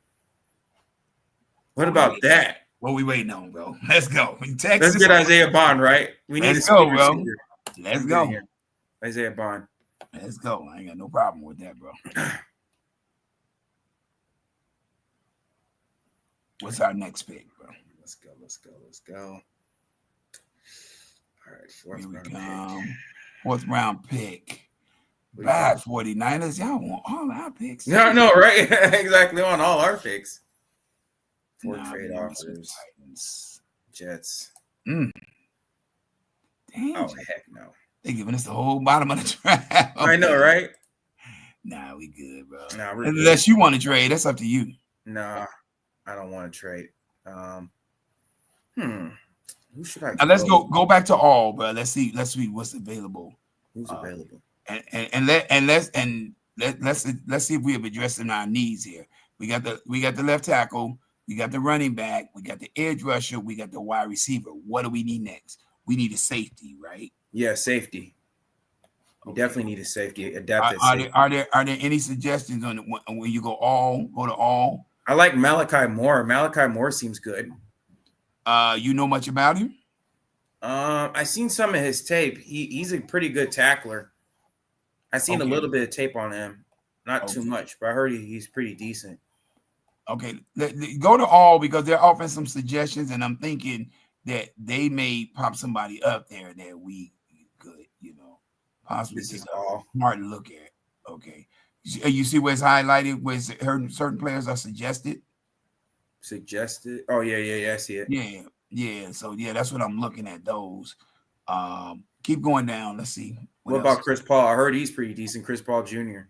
Speaker 1: What about that?
Speaker 2: What we waiting on, bro? Let's go.
Speaker 1: Let's get Isaiah Bond, right? We need a speed receiver.
Speaker 2: Let's go.
Speaker 1: Isaiah Bond.
Speaker 2: Let's go. I ain't got no problem with that, bro. What's our next pick, bro?
Speaker 1: Let's go. All right,
Speaker 2: fourth round pick. Bad 49ers. Y'all want all our picks.
Speaker 1: No, right? Exactly on all our picks. Four trade offers. Jets.
Speaker 2: Damn.
Speaker 1: Oh, heck no.
Speaker 2: They giving us the whole bottom of the draft.
Speaker 1: I know, right?
Speaker 2: Nah, we good, bro.
Speaker 1: Nah,
Speaker 2: unless you want to trade, that's up to you.
Speaker 1: Nah, I don't want to trade. Who should I?
Speaker 2: Now let's go back to all, bro. Let's see what's available.
Speaker 1: Who's available?
Speaker 2: Let's see if we have addressing our needs here. We got the left tackle, we got the running back, we got the edge rusher, we got the wide receiver. What do we need next? We need a safety, right?
Speaker 1: Yeah, safety. We definitely need a safety. Adapt
Speaker 2: Are there any suggestions on when you go to all?
Speaker 1: I like Malachi Moore. Malachi Moore seems good.
Speaker 2: You know much about him?
Speaker 1: I seen some of his tape. He's a pretty good tackler. I seen a little bit of tape on him, not too much, but I heard he's pretty decent.
Speaker 2: Okay, go to all because they're offering some suggestions, and I'm thinking that they may pop somebody up there that we could, possibly take a smart look at. Okay, you see where it's highlighted, where certain players are suggested.
Speaker 1: Suggested? Oh yeah, I see it.
Speaker 2: Yeah. So that's what I'm looking at. Those. Keep going down. Let's see.
Speaker 1: What about Chris Paul? I heard he's pretty decent. Chris Paul Jr.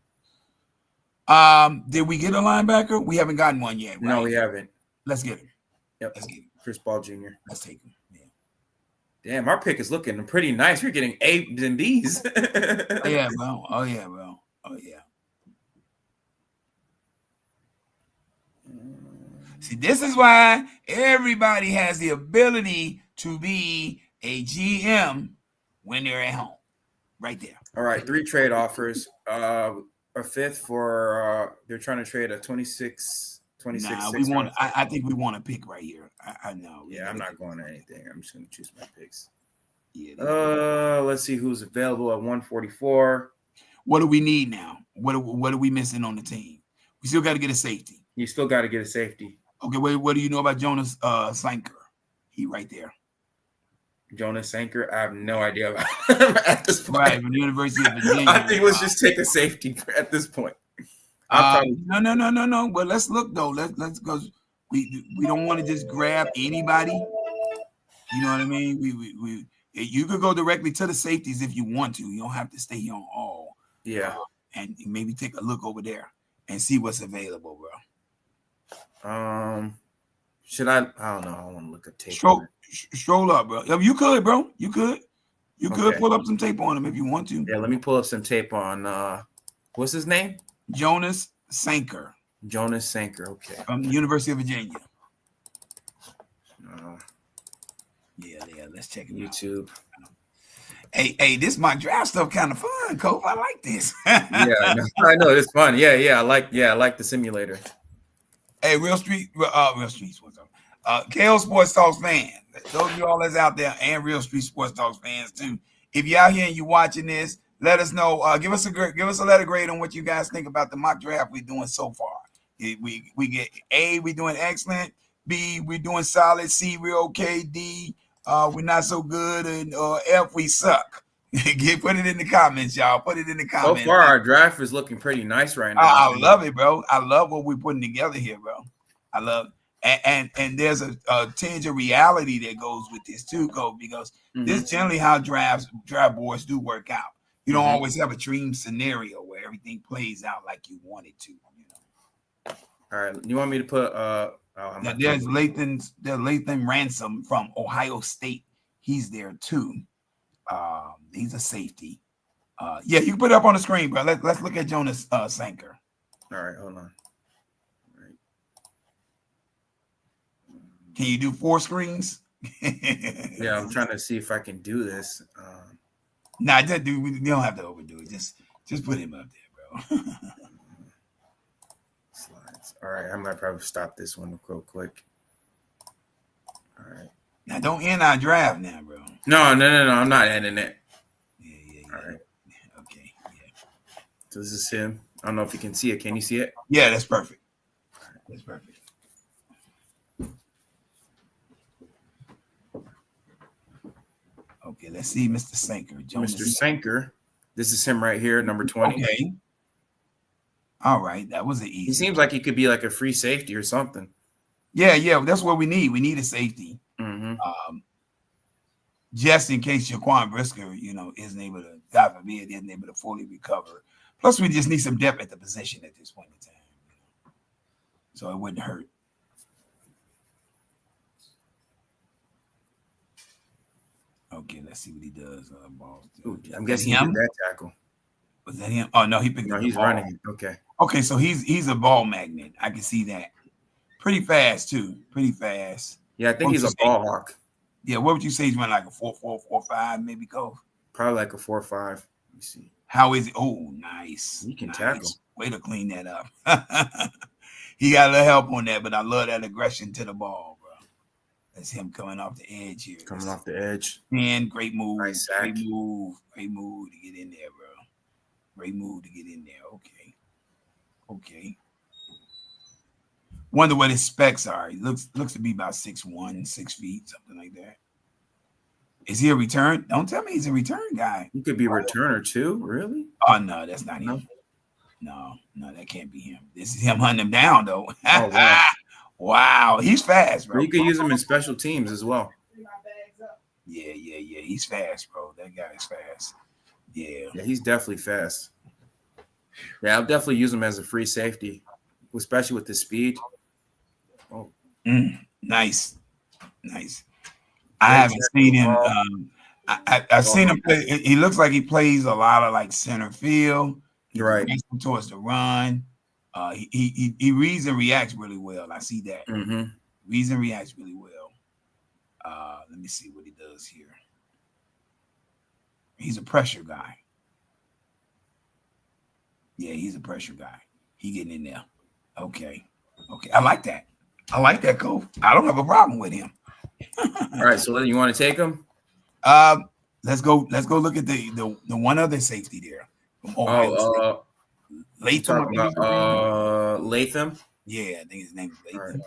Speaker 2: Did we get a linebacker? We haven't gotten one yet, right?
Speaker 1: No, we haven't.
Speaker 2: Let's get him.
Speaker 1: Yep. Let's get him. Chris Paul Jr.
Speaker 2: Let's take him. Yeah.
Speaker 1: Damn, our pick is looking pretty nice. We're getting A's and D's.
Speaker 2: Oh yeah, bro. Oh yeah. See, this is why everybody has the ability to be a GM when they're at home. Right there.
Speaker 1: All right, 3 trade offers. A fifth for they're trying to trade a 26.
Speaker 2: I think we want a pick right here. I know.
Speaker 1: Yeah, I'm not going to anything. I'm just going to choose my picks.
Speaker 2: Yeah.
Speaker 1: Let's see who's available at 144.
Speaker 2: What do we need now? What are we missing on the team? We still got to get a safety.
Speaker 1: You still got to get a safety.
Speaker 2: Okay, what do you know about Jonas Sanker? He right there.
Speaker 1: Jonas Sanker, I have no idea about him at this point.
Speaker 2: Right, from the University of Virginia.
Speaker 1: I think let's just take a safety at this point.
Speaker 2: No. Well, let's look though. Let's go. We don't want to just grab anybody. You know what I mean? We you could go directly to the safeties if you want to. You don't have to stay here on all.
Speaker 1: Yeah.
Speaker 2: And maybe take a look over there and see what's available, bro.
Speaker 1: Should I don't know. I want to look at tape.
Speaker 2: Stroll up, bro. You could, bro. You could pull up some tape on him if you want to.
Speaker 1: Yeah, let me pull up some tape on what's his name?
Speaker 2: Jonas Sanker.
Speaker 1: Jonas Sanker. Okay.
Speaker 2: From the University of Virginia.
Speaker 1: Uh,
Speaker 2: yeah. Let's check it
Speaker 1: YouTube.
Speaker 2: out. Hey, this my draft stuff kind of fun, Cope. I like this.
Speaker 1: Yeah, I know it's fun. Yeah, I like the simulator.
Speaker 2: Hey, Real Streets, what's up? KO Sports Talks fans, those of you all that's out there, and Real Street Sports Talks fans too. If you're out here and you're watching this, let us know. Give us a letter grade on what you guys think about the mock draft we're doing so far. We get A, we're doing excellent. B, we're doing solid. C, we're okay. D, we're not so good. And F, we suck. Put it in the comments, y'all. Put it in the comments.
Speaker 1: So far, our draft is looking pretty nice right now.
Speaker 2: I love it, bro. I love what we're putting together here, bro. I love it. And there's a tinge of reality that goes with this too, Cole, because this is generally how draft boards do work out. You don't always have a dream scenario where everything plays out like you want it to. You know.
Speaker 1: All right, you want me to put
Speaker 2: there's Lathan Ransom from Ohio State. He's there too. He's a safety. Yeah, you can put it up on the screen, bro. Let's look at Jonas Sanker.
Speaker 1: All right, hold on. All right.
Speaker 2: Can you do 4 screens?
Speaker 1: Yeah, I'm trying to see if I can do this.
Speaker 2: Nah, you don't have to overdo it. Just put him up there, bro.
Speaker 1: Slides. All right, I might probably stop this one real quick. All right.
Speaker 2: Now don't end our draft now, bro.
Speaker 1: No. I'm not ending it.
Speaker 2: Yeah.
Speaker 1: All right.
Speaker 2: Okay. Yeah.
Speaker 1: So this is him. I don't know if you can see it. Can you see it?
Speaker 2: Yeah, that's perfect. That's perfect. Okay, let's see Mr. Sanker.
Speaker 1: Mr. Sanker. This is him right here, number 20.
Speaker 2: Okay. All right, that was an easy.
Speaker 1: He seems like he could be like a free safety or something.
Speaker 2: Yeah, that's what we need. We need a safety. Just in case Jaquan Brisker, isn't able to, God forbid, isn't able to fully recover. Plus, we just need some depth at the position at this point in time. So it wouldn't hurt. Okay, let's see what he does.
Speaker 1: Ooh, I'm guessing he did that tackle.
Speaker 2: Was that him? Oh no, he picked.
Speaker 1: No, he's running. Okay.
Speaker 2: Okay, so he's a ball magnet. I can see that. Pretty fast too. Pretty fast.
Speaker 1: Yeah, I think he's a ball hawk.
Speaker 2: Yeah, what would you say? He's running like a 4.4, 4.5, maybe go.
Speaker 1: Probably like a 4.5. Let me see.
Speaker 2: How is it? Oh, nice.
Speaker 1: He can tackle.
Speaker 2: Way to clean that up. He got a little help on that, but I love that aggression to the ball, bro. That's him coming off the edge here.
Speaker 1: Coming off the edge.
Speaker 2: Man, great move.
Speaker 1: Nice sack.
Speaker 2: Great move to get in there, bro. Great move to get in there. Okay. Wonder what his specs are. He looks to be about 6'1", 6 feet, something like that. Is he a return? Don't tell me he's a return guy.
Speaker 1: He could be a returner too, really?
Speaker 2: Oh no, that's not him. No, that can't be him. This is him hunting him down though.
Speaker 1: Oh, wow.
Speaker 2: Wow, he's fast, bro.
Speaker 1: You could use him in special teams as well.
Speaker 2: Yeah. He's fast, bro. That guy is fast. Yeah,
Speaker 1: he's definitely fast. Yeah, I'll definitely use him as a free safety, especially with the speed. Oh,
Speaker 2: nice. I haven't seen him. I've seen him play. He looks like he plays a lot of like center field.
Speaker 1: Right.
Speaker 2: Towards the run. He reads and reacts really well. I see that. Reads and reacts really well. Let me see what he does here. He's a pressure guy. Yeah, he's a pressure guy. He getting in there. Okay. I like that. Cole. I don't have a problem with him.
Speaker 1: All right. So you want to take him?
Speaker 2: Let's go look at the one other safety there. Latham.
Speaker 1: Latham.
Speaker 2: Yeah, I think his name is Latham.
Speaker 1: Right.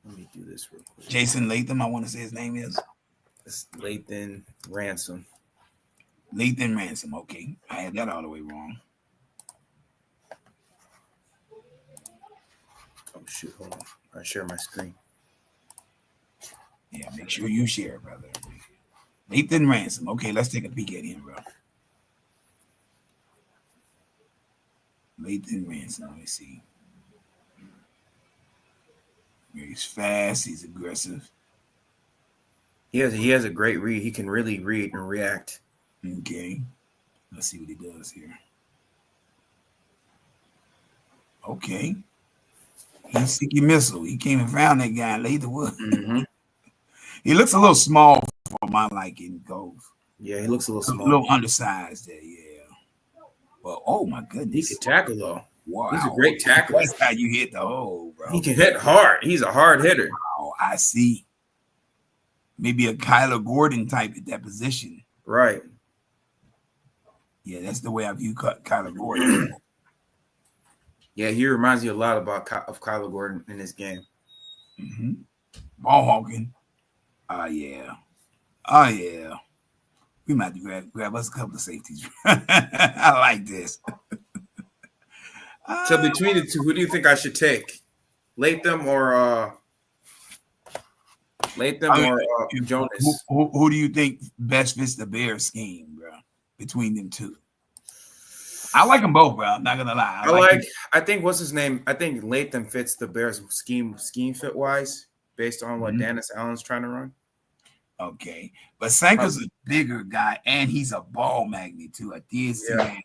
Speaker 1: Let me do this real quick.
Speaker 2: Jason Latham, I want to say his name is.
Speaker 1: It's Lathan Ransom.
Speaker 2: Lathan Ransom. Okay, I had that all the way wrong.
Speaker 1: Oh shoot! Hold on. I share my screen.
Speaker 2: Yeah, make sure you share, brother. Lathan Ransom. Okay, let's take a peek at him, bro. Lathan Ransom. Let me see. He's fast. He's aggressive.
Speaker 1: He has a great read. He can really read and react.
Speaker 2: Okay. Let's see what he does here. Okay. He's sticky missile. He came and found that guy in Leatherwood. He looks a little small for my liking, Gove.
Speaker 1: Yeah, he looks a little small.
Speaker 2: A little undersized there, yeah. But oh my goodness.
Speaker 1: He can tackle though.
Speaker 2: Wow.
Speaker 1: He's a great tackler.
Speaker 2: That's how you hit the hole, bro.
Speaker 1: He can hit hard. He's a hard hitter.
Speaker 2: Wow, I see. Maybe a Kyler Gordon type at that position.
Speaker 1: Right.
Speaker 2: Yeah, that's the way I view Kyler Gordon.
Speaker 1: Yeah, he reminds you a lot of Kyler Gordon in this game.
Speaker 2: Ball hawking. Oh yeah. We might have to grab us a couple of safeties. I like this.
Speaker 1: So between the two, who do you think I should take? Latham or Jonas?
Speaker 2: Who do you think best fits the Bears scheme, bro? Between them two, I like them both, bro. I'm not gonna lie.
Speaker 1: I think what's his name? I think Latham fits the Bears scheme fit wise, based on what Dennis Allen's trying to run.
Speaker 2: Okay, but Sanka's a bigger guy, and he's a ball magnet too. I did see that.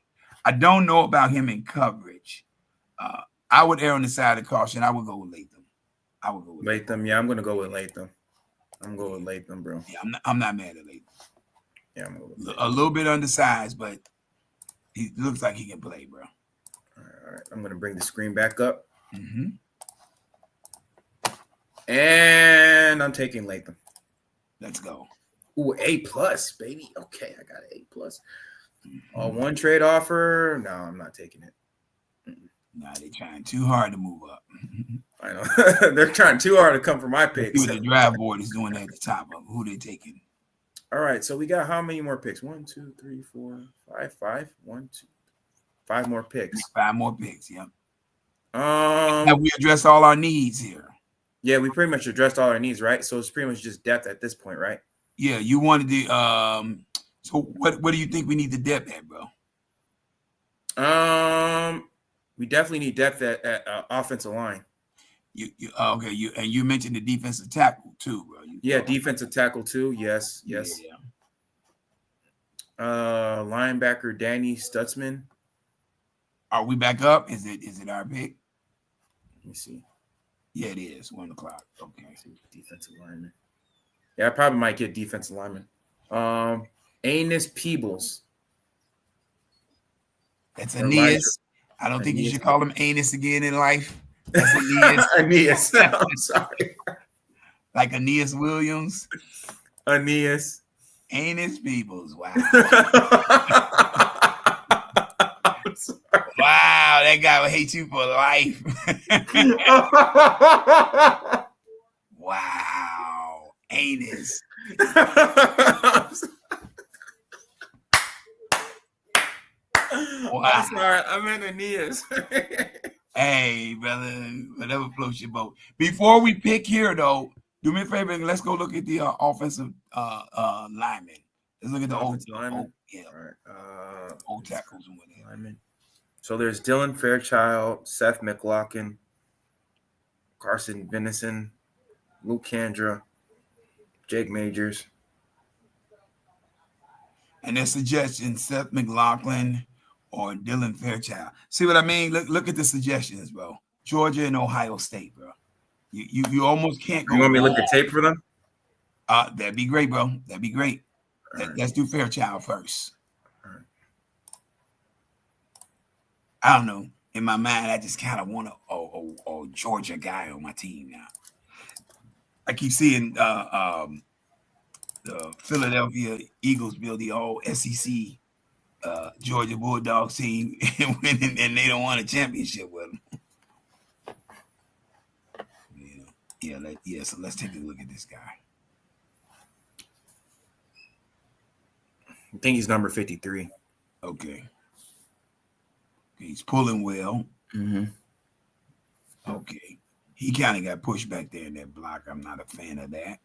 Speaker 2: I don't know about him in coverage. I would err on the side of caution. I would go with Latham.
Speaker 1: Latham. Yeah, I'm gonna go with Latham. I'm going with Latham, bro.
Speaker 2: Yeah, I'm not mad at Latham.
Speaker 1: Yeah, I'm going with
Speaker 2: a little bit undersized, but he looks like he can play, bro.
Speaker 1: All right. I'm gonna bring the screen back up. And I'm taking Latham.
Speaker 2: Let's go.
Speaker 1: Ooh, A+, baby. Okay, I got an A+. One trade offer. No, I'm not taking it.
Speaker 2: Nah, they're trying too hard to move up.
Speaker 1: I know. They're trying too hard to come for my picks.
Speaker 2: See what the draft board is doing at the top of who they taking.
Speaker 1: All right, so we got how many more picks? 1, 2, 3, 4, 5, 5. 1, 2, 5 more picks.
Speaker 2: 5 more picks, yeah.
Speaker 1: Have
Speaker 2: we addressed all our needs here?
Speaker 1: Yeah, we pretty much addressed all our needs, right? So it's pretty much just depth at this point, right?
Speaker 2: Yeah, you wanted the so what do you think we need the depth at, bro?
Speaker 1: We definitely need depth at offensive line.
Speaker 2: You mentioned the defensive tackle too, bro.
Speaker 1: Defensive tackle too. Yes.
Speaker 2: Yeah.
Speaker 1: Linebacker Danny Stutzman.
Speaker 2: Are we back up? Is it our pick?
Speaker 1: Let me see.
Speaker 2: Yeah, it is 1 o'clock. Okay.
Speaker 1: Defensive lineman. Yeah, I probably might get defensive lineman. Anus Peebles.
Speaker 2: That's Aeneas. I don't think you should call him Anus again in life. That's Aeneas.
Speaker 1: Aeneas. I'm sorry.
Speaker 2: Like Aeneas Williams.
Speaker 1: Aeneas.
Speaker 2: Anus Peebles. Wow.
Speaker 1: I'm sorry.
Speaker 2: Wow, that guy will hate you for life. Wow. Anus. Wow.
Speaker 1: I'm sorry, I meant Aeneas.
Speaker 2: Hey, brother, whatever floats your boat. Before we pick here, though, do me a favor and let's go look at the offensive linemen. Let's look at the old linemen. All right. Old tackles and whatever.
Speaker 1: Linemen. So there's Dylan Fairchild, Seth McLaughlin, Carson Venison, Luke Kandra, Jake Majors.
Speaker 2: And their suggestions, Seth McLaughlin or Dylan Fairchild. See what I mean? Look at the suggestions, bro. Georgia and Ohio State, bro. You almost can't go.
Speaker 1: You want me to look at tape for them?
Speaker 2: That'd be great, bro. That'd be great. Let's do Fairchild first.
Speaker 1: Right.
Speaker 2: I don't know. In my mind, I just kind of want a Georgia guy on my team now. I keep seeing the Philadelphia Eagles build the all SEC Georgia Bulldogs team and winning, and they don't want a championship with them. So let's take a look at this guy.
Speaker 1: I think he's number 53.
Speaker 2: Okay. He's pulling well. Okay. He kind of got pushed back there in that block. I'm not a fan of that.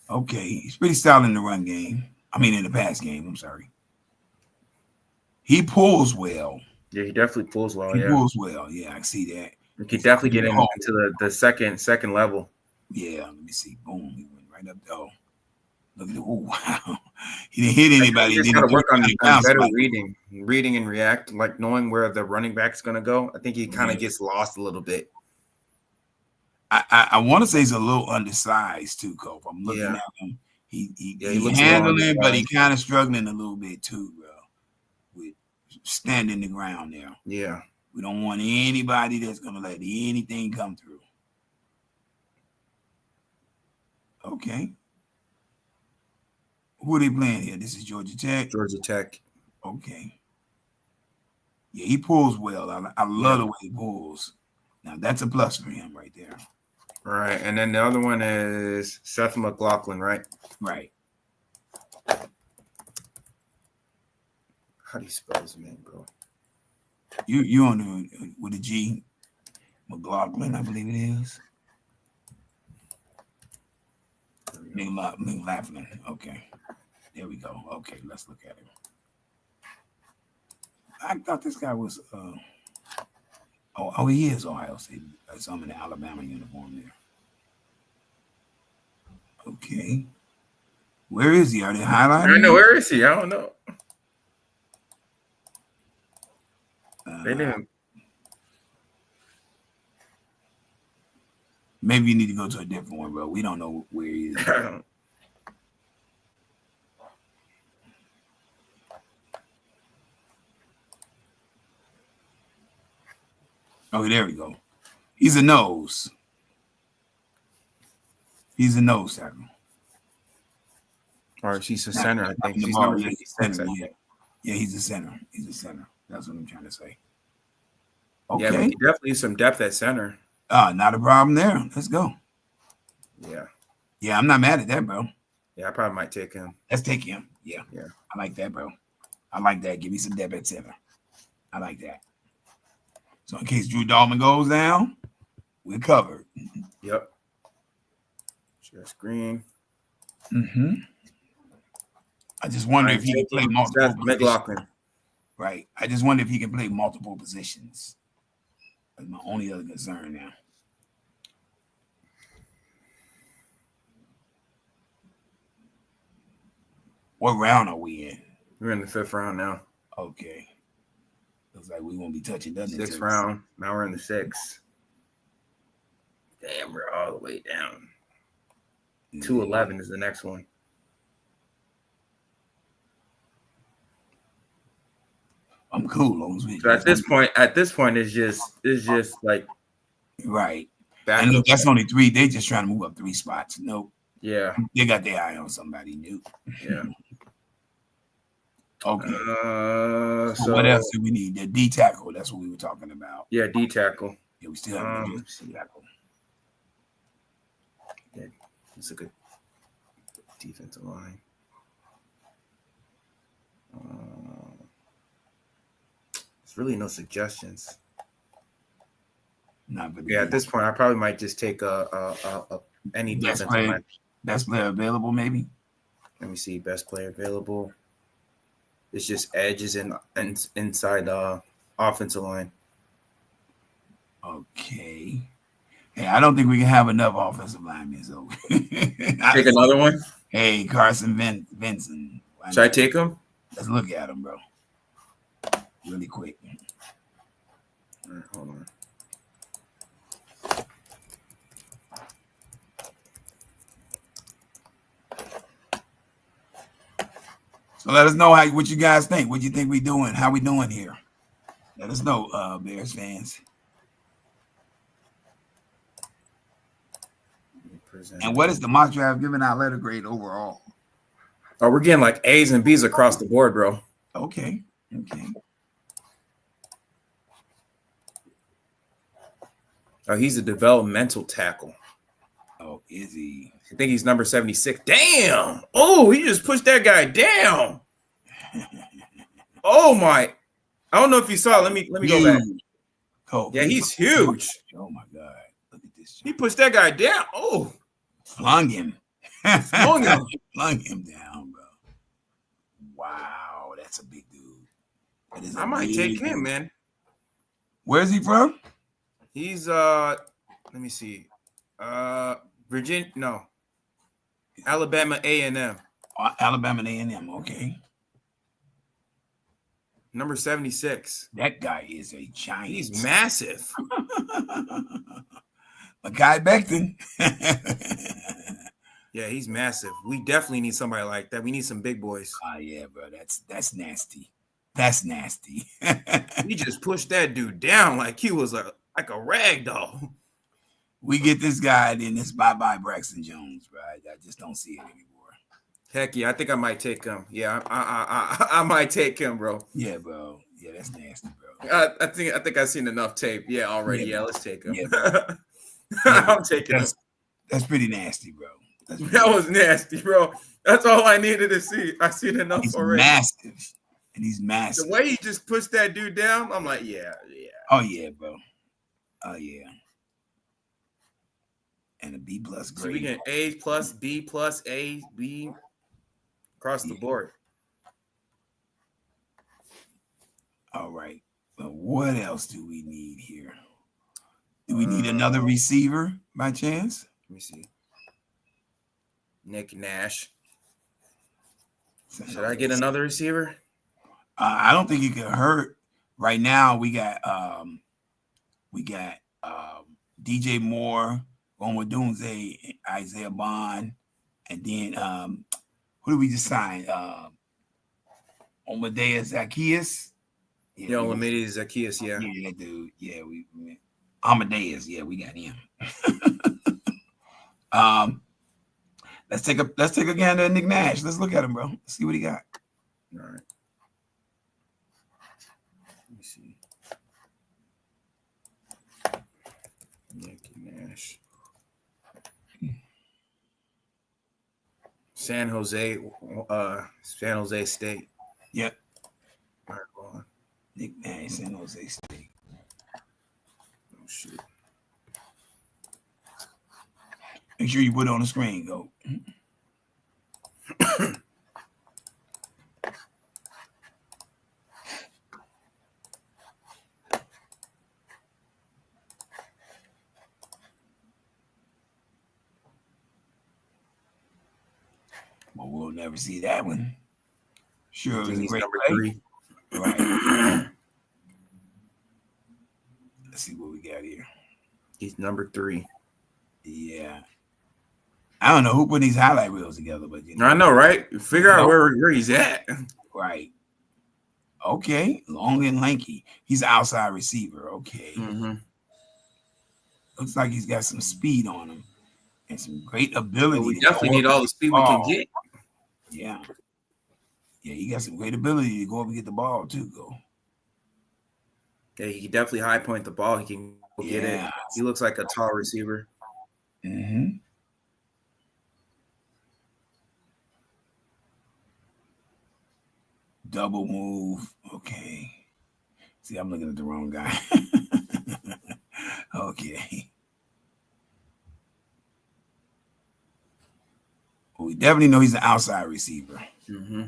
Speaker 2: Okay, he's pretty solid in the run game. I mean, in the pass game. I'm sorry. He pulls well.
Speaker 1: Yeah, he definitely pulls well.
Speaker 2: He pulls well. Yeah, I see that.
Speaker 1: You could definitely get him into the second level.
Speaker 2: Yeah, let me see. Boom, he went right up. Oh, look at it. Oh, wow. He didn't hit anybody.
Speaker 1: You just
Speaker 2: Then
Speaker 1: got
Speaker 2: he
Speaker 1: to work on
Speaker 2: down
Speaker 1: better
Speaker 2: somebody.
Speaker 1: reading and react, like knowing where the running back's going to go. I think he kind of gets lost a little bit.
Speaker 2: I want to say he's a little undersized too, Cope. I'm looking at him. He
Speaker 1: looks
Speaker 2: handling, but he kind of struggling a little bit too, bro. With standing the ground there.
Speaker 1: Yeah.
Speaker 2: We don't want anybody that's gonna let anything come through. Okay. Who are they playing here? This is Georgia Tech.
Speaker 1: Georgia Tech.
Speaker 2: Okay. Yeah, he pulls well. I love the way he pulls. Now that's a plus for him right there.
Speaker 1: Right, and then the other one is Seth McLaughlin, right?
Speaker 2: Right.
Speaker 1: How do you spell his name, bro?
Speaker 2: You on the with a G, McLaughlin, I believe it is. McLaughlin. Okay, there we go. Okay, let's look at him. I thought this guy was. Oh, he is Ohio State. I saw him in the Alabama uniform there. Okay. Where is he? Are they highlighting?
Speaker 1: I know. Where is he? I don't know. They didn't.
Speaker 2: Maybe you need to go to a different one, bro. We don't know where he is. Oh, there we go. He's a nose. He's a nose tackle.
Speaker 1: Or she's a center, I think. She's
Speaker 2: number 56. Yeah, he's a center. He's a center. That's what I'm trying to say. Okay.
Speaker 1: Yeah, we definitely need some depth at center.
Speaker 2: Not a problem there. Let's go.
Speaker 1: Yeah.
Speaker 2: Yeah, I'm not mad at that, bro.
Speaker 1: Yeah, I probably might take him.
Speaker 2: Let's take him. Yeah.
Speaker 1: Yeah.
Speaker 2: I like that, bro. I like that. Give me some depth at center. I like that. So in case Drew Dalman goes down, we're covered.
Speaker 1: Yep. Share screen.
Speaker 2: Mm-hmm. I just wonder if he can play multiple
Speaker 1: McLaughlin.
Speaker 2: Right. I just wonder if he can play multiple positions. That's my only other concern now. What round are we in?
Speaker 1: We're in the 5th round now.
Speaker 2: Okay. Looks like we won't be touching nothing.
Speaker 1: 6th round. Now we're in the 6th. Damn, we're all the way down. 211 is the next one.
Speaker 2: I'm cool. Long as we
Speaker 1: so at this point, it's just like
Speaker 2: right. And look, that's only 3. They just trying to move up 3 spots. Nope.
Speaker 1: Yeah.
Speaker 2: They got their eye on somebody new.
Speaker 1: Yeah.
Speaker 2: Okay. So what else do we need? The D tackle. That's what we were talking about.
Speaker 1: Yeah, D tackle.
Speaker 2: Yeah, we still have D tackle.
Speaker 1: Yeah, it's a good defensive line. There's really no suggestions. Yeah, at this point, I probably might just take any defensive line.
Speaker 2: Best player available, maybe.
Speaker 1: Let me see. Best player available. It's just edges and inside offensive line.
Speaker 2: Okay. Hey, I don't think we can have enough offensive linemen. So
Speaker 1: take another one.
Speaker 2: Hey, Carson Vincent.
Speaker 1: Should I take him?
Speaker 2: Let's look at him, bro. Really quick.
Speaker 1: All right, hold on.
Speaker 2: So let us know what you guys think. What you think we doing? How we doing here? Let us know, Bears fans. And what is the mock draft giving out letter grade overall?
Speaker 1: Oh, we're getting like A's and B's across the board, bro.
Speaker 2: Okay.
Speaker 1: Oh, he's a developmental tackle.
Speaker 2: Oh, is he?
Speaker 1: I think he's number 76. Damn. Oh, he just pushed that guy down. Oh my. I don't know if you saw it. Let me go back.
Speaker 2: Oh,
Speaker 1: yeah, he's huge.
Speaker 2: Oh my God. Look at this.
Speaker 1: He pushed that guy down. Oh.
Speaker 2: Flung him.
Speaker 1: Flung
Speaker 2: him down, bro. Wow, that's a big dude.
Speaker 1: I might take him, man.
Speaker 2: Where's he from?
Speaker 1: He's let me see. Virginia, no. Alabama A&M.
Speaker 2: Alabama A&M. Okay.
Speaker 1: Number 76.
Speaker 2: That guy is a giant.
Speaker 1: He's massive.
Speaker 2: Mekhi Becton.
Speaker 1: Yeah, he's massive. We definitely need somebody like that. We need some big boys.
Speaker 2: Oh yeah, bro. That's nasty. That's nasty.
Speaker 1: He just pushed that dude down like he was like a rag doll.
Speaker 2: We get this guy, then it's bye-bye Braxton Jones, bro. I just don't see it anymore.
Speaker 1: Heck yeah, I think I might take him. Yeah, I might take him, bro.
Speaker 2: Yeah, bro. Yeah, that's nasty, bro.
Speaker 1: I think I've seen enough tape. Yeah, already. Yeah, let's take him.
Speaker 2: Yeah,
Speaker 1: I'm taking him.
Speaker 2: That's pretty nasty, bro.
Speaker 1: That was nasty, bro. That's all I needed to see. I seen enough
Speaker 2: he's
Speaker 1: already.
Speaker 2: Massive. And he's massive.
Speaker 1: The way he just pushed that dude down, I'm like, yeah.
Speaker 2: Oh yeah, bro. Oh yeah. And a B+ grade.
Speaker 1: So we get A+, B+, A, B across the board.
Speaker 2: All right. But what else do we need here? Do we need another receiver by chance?
Speaker 1: Let me see. Nick Nash. Should I get another receiver?
Speaker 2: I don't think he could hurt. Right now, we got DJ Moore, Roma Dunze, Isaiah Bond, and then who did we just sign? Omadea Zacchaeus.
Speaker 1: Yeah, Omadea Zacchaeus. Yeah,
Speaker 2: yeah, dude. Yeah, we Amadeus. Yeah, we got him. Let's take a gander at Nick Nash. Let's look at him, bro. Let's see what he got.
Speaker 1: All right. Let me see. Nick Nash. San Jose State.
Speaker 2: Yep.
Speaker 1: All right, go on.
Speaker 2: Nick Nash, San Jose State.
Speaker 1: Oh shoot.
Speaker 2: Make sure you put it on the screen, go. Well, we'll never see that one. Sure, it was a great
Speaker 1: number
Speaker 2: play.
Speaker 1: 3.
Speaker 2: Right. Let's see what we got here.
Speaker 1: He's number 3.
Speaker 2: Yeah. I don't know who put these highlight reels together, but
Speaker 1: I know, right? Figure out where he's at.
Speaker 2: Right. Okay. Long and lanky. He's an outside receiver. Okay.
Speaker 1: Mm-hmm.
Speaker 2: Looks like he's got some speed on him and some great ability.
Speaker 1: Well, we definitely need all the speed we can get.
Speaker 2: Yeah. Yeah, he got some great ability to go up and get the ball too, go.
Speaker 1: Yeah, he can definitely high point the ball. He can get it. He looks like a tall receiver.
Speaker 2: Mm-hmm. Double move. Okay. See, I'm looking at the wrong guy. Okay. Well, we definitely know he's an outside receiver.
Speaker 1: Mm-hmm.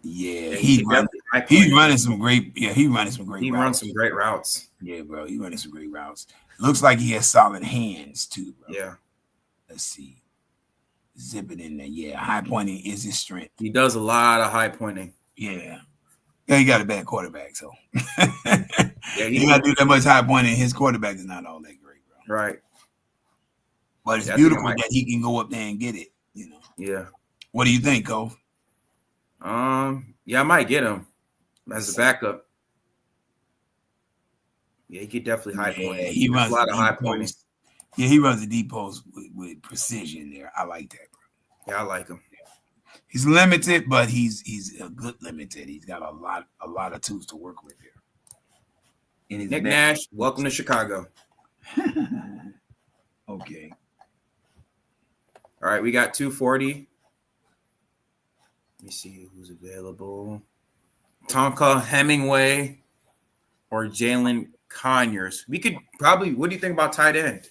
Speaker 2: Yeah, he's running some great. Yeah, he's running some great.
Speaker 1: He runs some great routes.
Speaker 2: Yeah, bro, he's running some great routes. Looks like he has solid hands too, bro.
Speaker 1: Yeah.
Speaker 2: Let's see. Zip it in there. Yeah, high pointing is his strength.
Speaker 1: He does a lot of high pointing.
Speaker 2: Yeah. Yeah, he got a bad quarterback, so
Speaker 1: yeah,
Speaker 2: he got to do that much high pointing. His quarterback is not all that great, bro.
Speaker 1: Right.
Speaker 2: But it's beautiful that he can go up there and get it. You know.
Speaker 1: Yeah.
Speaker 2: What do you think, Cove?
Speaker 1: Yeah, I might get him as a backup. Yeah, he could definitely high point.
Speaker 2: He runs
Speaker 1: a lot of high pointing.
Speaker 2: Yeah, he runs the deep post with precision there. I like that, bro.
Speaker 1: Yeah, I like him.
Speaker 2: He's limited, but he's a good limited. He's got a lot of tools to work with here.
Speaker 1: Nick Nash, welcome to Chicago.
Speaker 2: Okay.
Speaker 1: All right, we got 240. Let me see who's available. Tonka Hemingway or Jalen Conyers. We could probably. What do you think about tight end?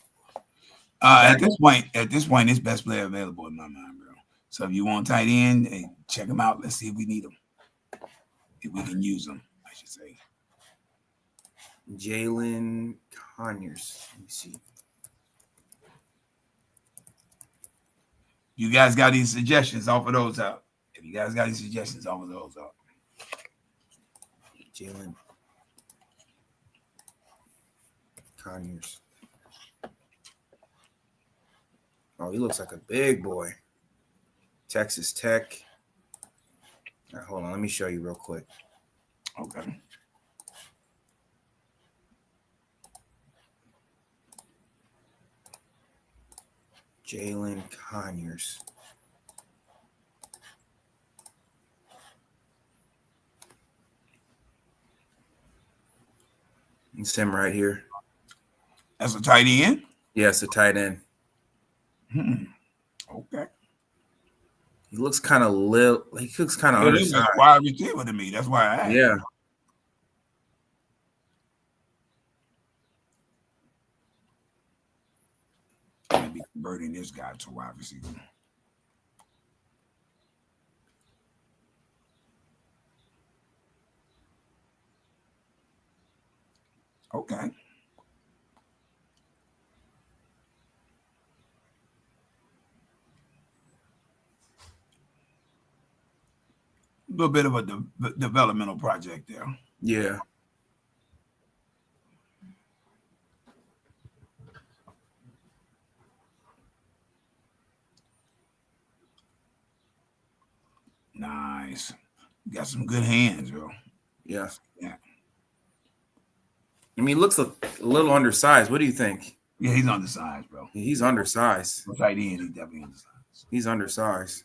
Speaker 2: At this point, it's best player available in my mind, bro. So if you want tight end, hey, check them out. Let's see if we need them. If we can use them, I should say.
Speaker 1: Jalen Conyers. Let me see.
Speaker 2: You guys got any suggestions? Offer those up. If you guys got any suggestions, offer those up.
Speaker 1: Jalen Conyers. Oh, he looks like a big boy. Texas Tech. All right, hold on. Let me show you real quick.
Speaker 2: Okay.
Speaker 1: Jalen Conyers. It's him right here.
Speaker 2: That's a tight end?
Speaker 1: Yes, a tight end.
Speaker 2: Okay.
Speaker 1: He looks kind of little. He looks kind of undersized.
Speaker 2: He looks like a wide receiver to me. That's why I asked.
Speaker 1: Yeah.
Speaker 2: Maybe converting this guy to wide receiver. Okay. A little bit of a developmental project there.
Speaker 1: Yeah.
Speaker 2: Nice. You got some good hands, bro.
Speaker 1: Yeah.
Speaker 2: Yeah.
Speaker 1: I mean, he looks a little undersized. What do you think?
Speaker 2: Yeah, he's undersized, bro.
Speaker 1: He's undersized.
Speaker 2: For tight end, he's definitely undersized.
Speaker 1: He's undersized.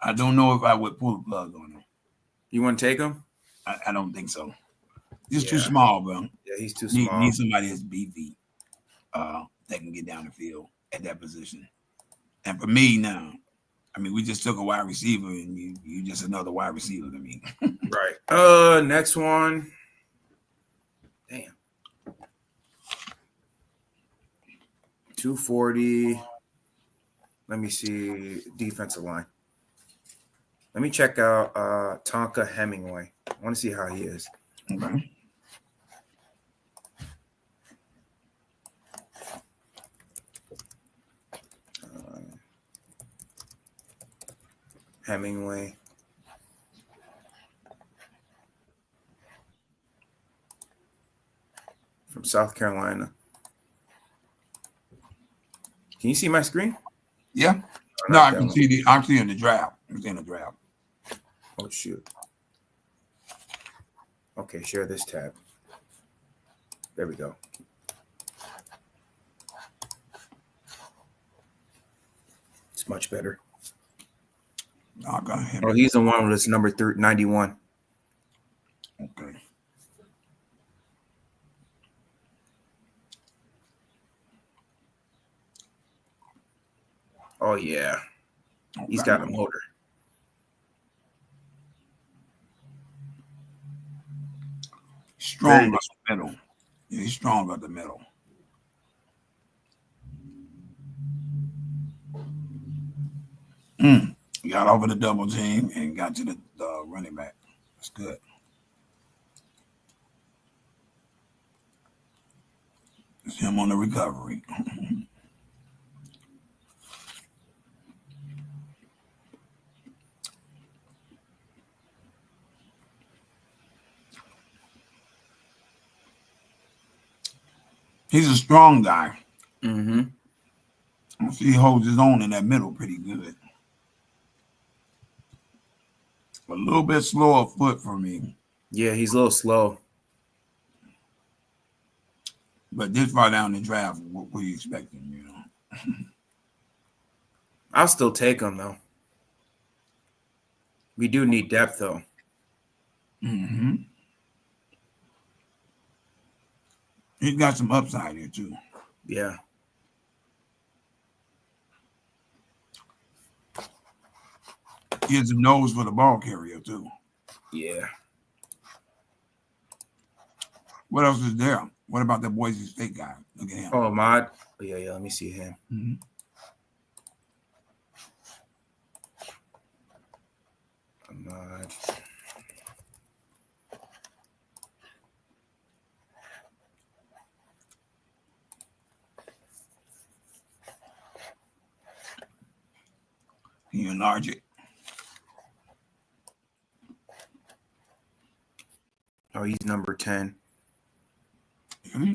Speaker 2: I don't know if I would pull the plug on him.
Speaker 1: You want to take him?
Speaker 2: I don't think so. He's too small, bro.
Speaker 1: Yeah, he's too small.
Speaker 2: Need somebody that's beefy that can get down the field at that position. And for me now, I mean, we just took a wide receiver, and you just another wide receiver to me.
Speaker 1: Right. Next one. Damn. 240. Let me see defensive line. Let me check out Tonka Hemingway. I want to see how he is.
Speaker 2: Okay.
Speaker 1: Hemingway. From South Carolina. Can you see my screen?
Speaker 2: Yeah. No, I can see I'm seeing the draft. I'm seeing the draft.
Speaker 1: Oh, shoot. Okay, share this tab. There we go. It's much better.
Speaker 2: I got him.
Speaker 1: Oh, he's the one that's number 91.
Speaker 2: Okay.
Speaker 1: Oh, yeah. Okay. He's got a motor.
Speaker 2: Strong up the middle. Yeah, he's strong up the middle. Got over the double team and got to the running back. That's good. It's him on the recovery. He's a strong guy. Mm-hmm. He holds his own in that middle pretty good. A little bit slower foot for me.
Speaker 1: Yeah, he's a little slow.
Speaker 2: But this far down the draft, what are you expecting, you know?
Speaker 1: I'll still take him, though. We do need depth, though.
Speaker 2: Mm-hmm. He's got some upside here, too.
Speaker 1: Yeah.
Speaker 2: He has a nose for the ball carrier, too.
Speaker 1: Yeah.
Speaker 2: What else is there? What about that Boise State guy? Look at him.
Speaker 1: Oh, Ahmad. Yeah. Let me see him.
Speaker 2: Mm-hmm.
Speaker 1: Ahmad.
Speaker 2: you enlarge it?
Speaker 1: Oh, he's number 10.
Speaker 2: Mm-hmm.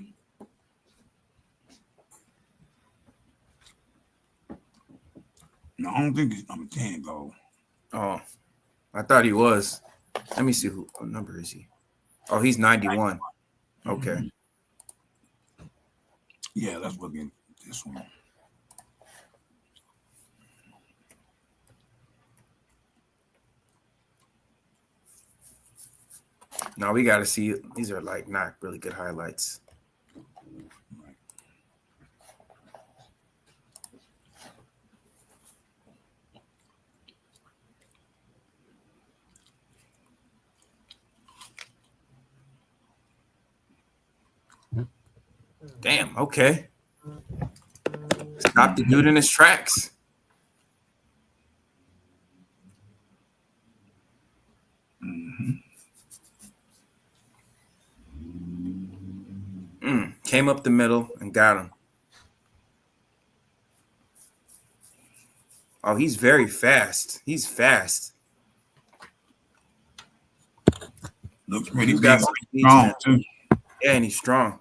Speaker 2: No, I don't think he's number 10, though.
Speaker 1: Oh, I thought he was. Let me see what number is he. Oh, he's 91. Okay.
Speaker 2: Mm-hmm. Yeah, let's look at this one.
Speaker 1: Now we got to see. These are like not really good highlights.
Speaker 2: Right.
Speaker 1: Damn. Okay. Stop the dude in his tracks. Came up the middle and got him. Oh, he's very fast. He's fast.
Speaker 2: Looks pretty
Speaker 1: He's
Speaker 2: big.
Speaker 1: got some speed to
Speaker 2: Strong,
Speaker 1: him.
Speaker 2: too.
Speaker 1: Yeah, and he's strong.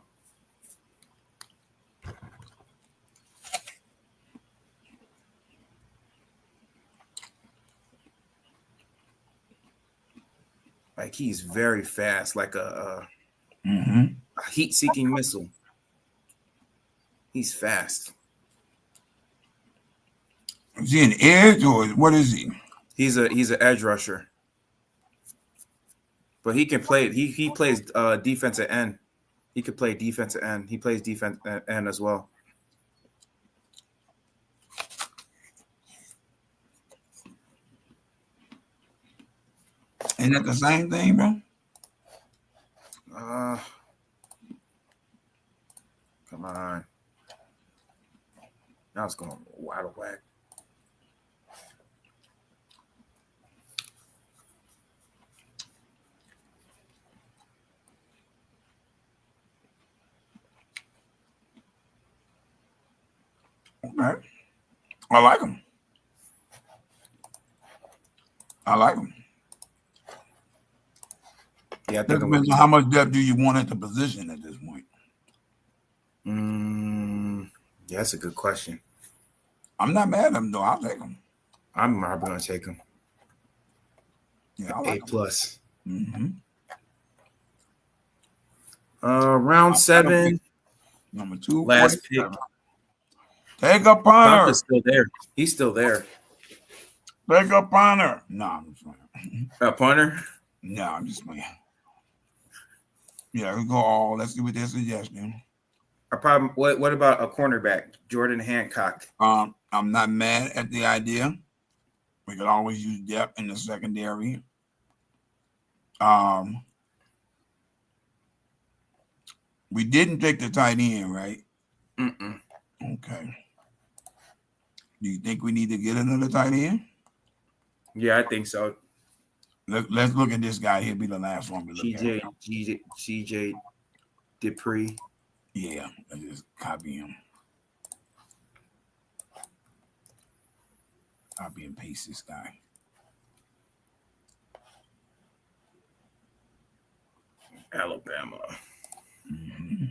Speaker 1: Like he's very fast, like a heat-seeking missile. He's fast.
Speaker 2: Is he an edge or what is he?
Speaker 1: He's an edge rusher, but he can play. He plays defensive end. He could play defensive end. He plays defensive end as well.
Speaker 2: Ain't that the same thing, bro?
Speaker 1: Come on. Now it's going out of whack.
Speaker 2: Okay. I like him.
Speaker 1: Yeah, I
Speaker 2: That
Speaker 1: think
Speaker 2: depends on how much depth do you want at the position at this point.
Speaker 1: Yeah, that's a good question.
Speaker 2: I'm not mad at him though. I'll take him.
Speaker 1: I'm probably gonna take him.
Speaker 2: Yeah, I like
Speaker 1: A plus.
Speaker 2: Mm-hmm.
Speaker 1: Round 7.
Speaker 2: Number 2.
Speaker 1: Last pick.
Speaker 2: Take a punter.
Speaker 1: Pumpkin's still there. He's still there.
Speaker 2: Take a punter. No, I'm just playing.
Speaker 1: A punter?
Speaker 2: No, I'm just playing. Yeah, we go all. Let's see what their suggestion.
Speaker 1: What about a cornerback, Jordan Hancock?
Speaker 2: I'm not mad at the idea. We could always use depth in the secondary. We didn't take the tight end, right?
Speaker 1: Mm-mm.
Speaker 2: Okay. Do you think we need to get another tight end?
Speaker 1: Yeah, I think so.
Speaker 2: Let's look at this guy. He'll be the last one we look at.
Speaker 1: GJ Dupree.
Speaker 2: Yeah, let's just copy him. Copy and paste this guy.
Speaker 1: Alabama.
Speaker 2: Mm-hmm.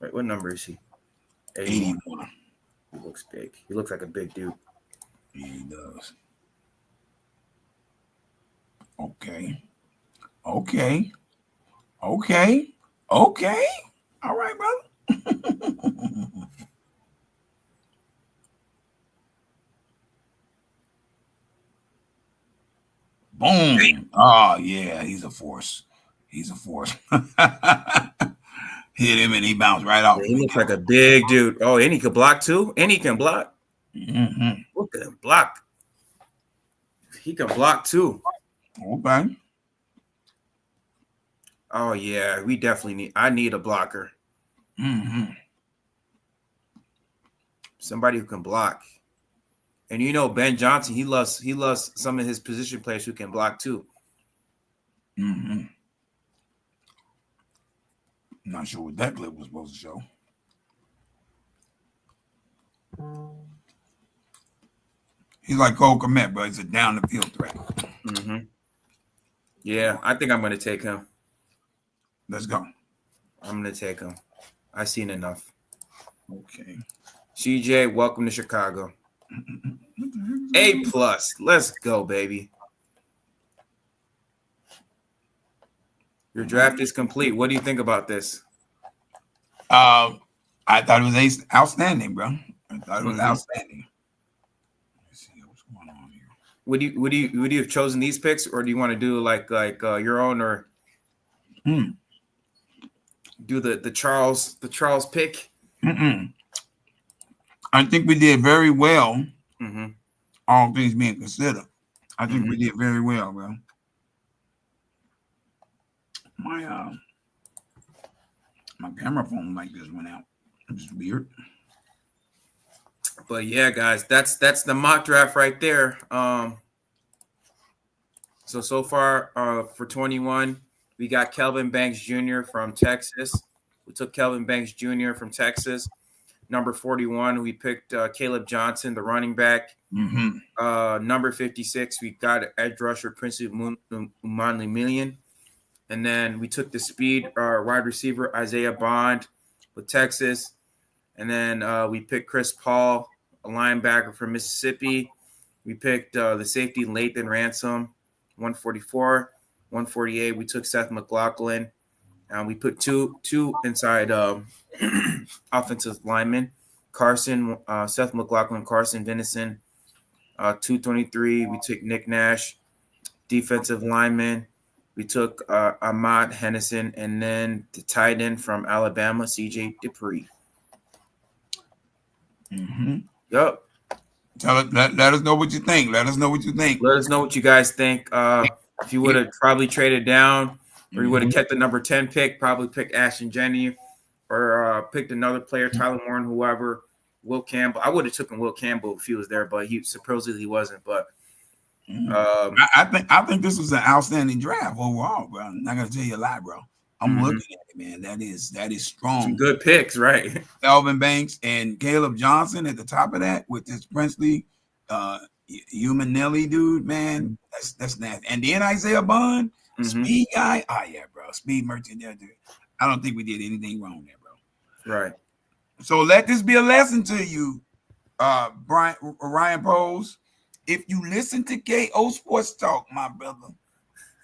Speaker 1: Wait, what number is he?
Speaker 2: 81.
Speaker 1: He looks big. He looks like a big dude.
Speaker 2: Yeah, he does. Okay. All right, brother. Boom. Oh, yeah, he's a force. Hit him and he bounced right off.
Speaker 1: Yeah, he looks like a big dude. Oh, and he could block too. And he can block.
Speaker 2: Mm-hmm.
Speaker 1: Look at him block. He can block too.
Speaker 2: Okay.
Speaker 1: Oh yeah, we definitely I need a blocker.
Speaker 2: Mm-hmm.
Speaker 1: Somebody who can block. And you know Ben Johnson, he loves some of his position players who can block too.
Speaker 2: Mm-hmm. Not sure what that clip was supposed to show. He's like Cole Kmet, bro. He's a down the field threat.
Speaker 1: Mm-hmm. Yeah, I think I'm going to take him.
Speaker 2: Let's go.
Speaker 1: I'm going to take him. I've seen enough.
Speaker 2: Okay.
Speaker 1: CJ, welcome to Chicago. A+. Let's go, baby. Your draft is complete. What do you think about this?
Speaker 2: I thought it was outstanding, bro. I thought it was outstanding. Let's see what's going on here.
Speaker 1: Would you have chosen these picks, or do you want to do like your own, or do the Charles pick?
Speaker 2: I think we did very well. All things being considered, I think we did very well, bro. My camera phone like this went out. It's weird.
Speaker 1: But yeah, guys, that's the mock draft right there. So far for 21, we got Kelvin Banks Jr. from Texas. We took Kelvin Banks Jr. from Texas. Number 41, we picked Caleb Johnson, the running back. Number 56, we got edge rusher Prince Umanli Million. And then we took the speed wide receiver Isaiah Bond with Texas. And then we picked Chris Paul, a linebacker from Mississippi. We picked the safety Lathan Ransom, 144. 148, we took Seth McLaughlin. We put two inside offensive linemen, Seth McLaughlin, Carson Venison. 223, we took Nick Nash, defensive lineman. We took Ahmad Hennison, and then the tight end from Alabama, CJ Dupree. Yup.
Speaker 2: Let us know what you think. Let us know what you think.
Speaker 1: Let us know what you guys think. If you would have probably traded down, or you would have kept the number 10 pick, probably picked Ashton Jeanty, or picked another player, Tyler Warren, whoever, Will Campbell. I would have taken Will Campbell if he was there, but he supposedly wasn't. But
Speaker 2: I think this was an outstanding draft overall, bro. I'm not gonna tell you a lie, bro. I'm looking at it, man. That is strong.
Speaker 1: Some good picks, right?
Speaker 2: Kelvin Banks and Caleb Johnson at the top of that with this Princely Umanelli dude, man. That's nasty. And then Isaiah Bond, speed guy. Oh yeah, bro. Speed merchant there, dude. I don't think we did anything wrong there, bro.
Speaker 1: Right.
Speaker 2: So let this be a lesson to you, Ryan Pose. If you listen to KO Sports Talk, my brother,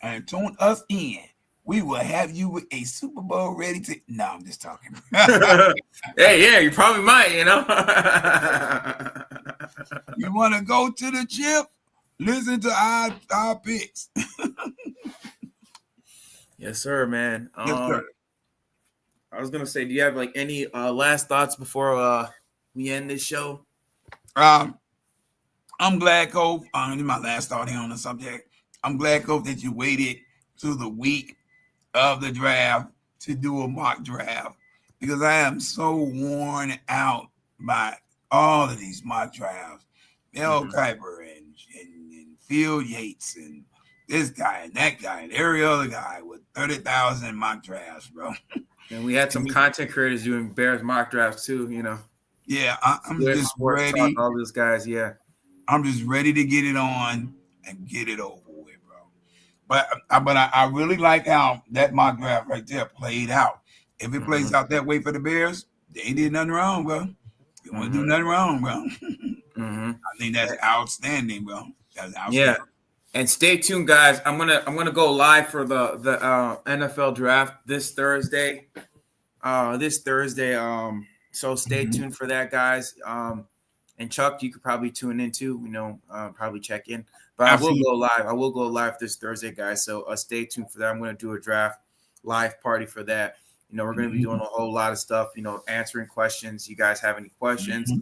Speaker 2: and tune us in, we will have you with a Super Bowl ready to. No, I'm just talking.
Speaker 1: Hey, yeah, you probably might, you know.
Speaker 2: You want to go to the chip? Listen to our picks.
Speaker 1: Yes, sir, man.
Speaker 2: Yes, sir.
Speaker 1: I was gonna say, do you have like any last thoughts before we end this show?
Speaker 2: I'm glad, Cole. My last thought here on the subject. I'm glad, Cole, that you waited to the week of the draft to do a mock draft, because I am so worn out by all of these mock drafts. Mel Kiper and Phil Yates and this guy and that guy and every other guy with 30,000 mock drafts, bro.
Speaker 1: And we had some content creators doing Bears mock drafts too, you know.
Speaker 2: Yeah, I'm just ready.
Speaker 1: Talk, all those guys, yeah.
Speaker 2: I'm just ready to get it on and get it over with, bro. But I really like how that mock draft right there played out. If it plays out that way for the Bears, they ain't did nothing wrong, bro. They won't do nothing wrong, bro. I think that's outstanding, bro. That's outstanding.
Speaker 1: Yeah. And stay tuned, guys. I'm gonna go live for the NFL draft this Thursday. So stay tuned for that, guys. And Chuck, you could probably tune in too. You know, probably check in. But Absolutely. I will go live this Thursday, guys. So stay tuned for that. I'm gonna do a draft live party for that. You know, we're gonna be doing a whole lot of stuff. You know, answering questions. You guys have any questions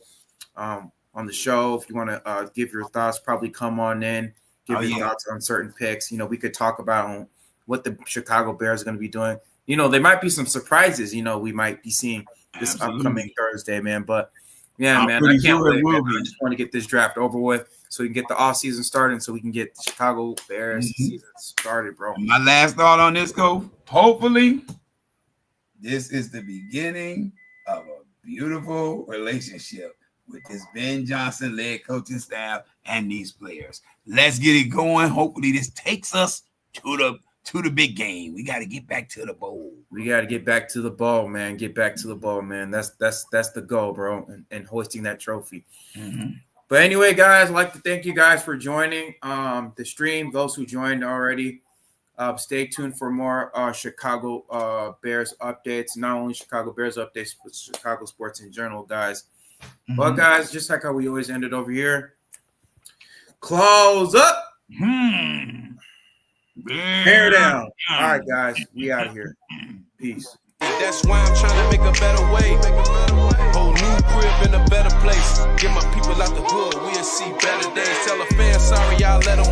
Speaker 1: on the show? If you want to give your thoughts, probably come on in. Give your thoughts on certain picks. You know, we could talk about what the Chicago Bears are going to be doing. You know, there might be some surprises, you know, we might be seeing this upcoming Thursday, man. But, yeah, man, I can't wait. I just want to get this draft over with so we can get the offseason started, so we can get the Chicago Bears season started, bro.
Speaker 2: My last thought on this, hopefully this is the beginning of a beautiful relationship with this Ben Johnson-led coaching staff and these players. Let's get it going. Hopefully, this takes us to the big game. We got to get back to the bowl.
Speaker 1: We got to get back to the bowl, man. Get back to the bowl, man. That's the goal, bro, and hoisting that trophy.
Speaker 2: Mm-hmm.
Speaker 1: But anyway, guys, I'd like to thank you guys for joining the stream. Those who joined already, stay tuned for more Chicago Bears updates. Not only Chicago Bears updates, but Chicago sports in general, guys. Mm-hmm. But guys, just like how we always end it over here, close up, hair down. All right, guys, we out of here. Peace.
Speaker 3: That's why I'm trying to make a better way. Whole new crib in a better place. Get my people out the hood, we'll see better days. Tell a fan sorry, y'all let them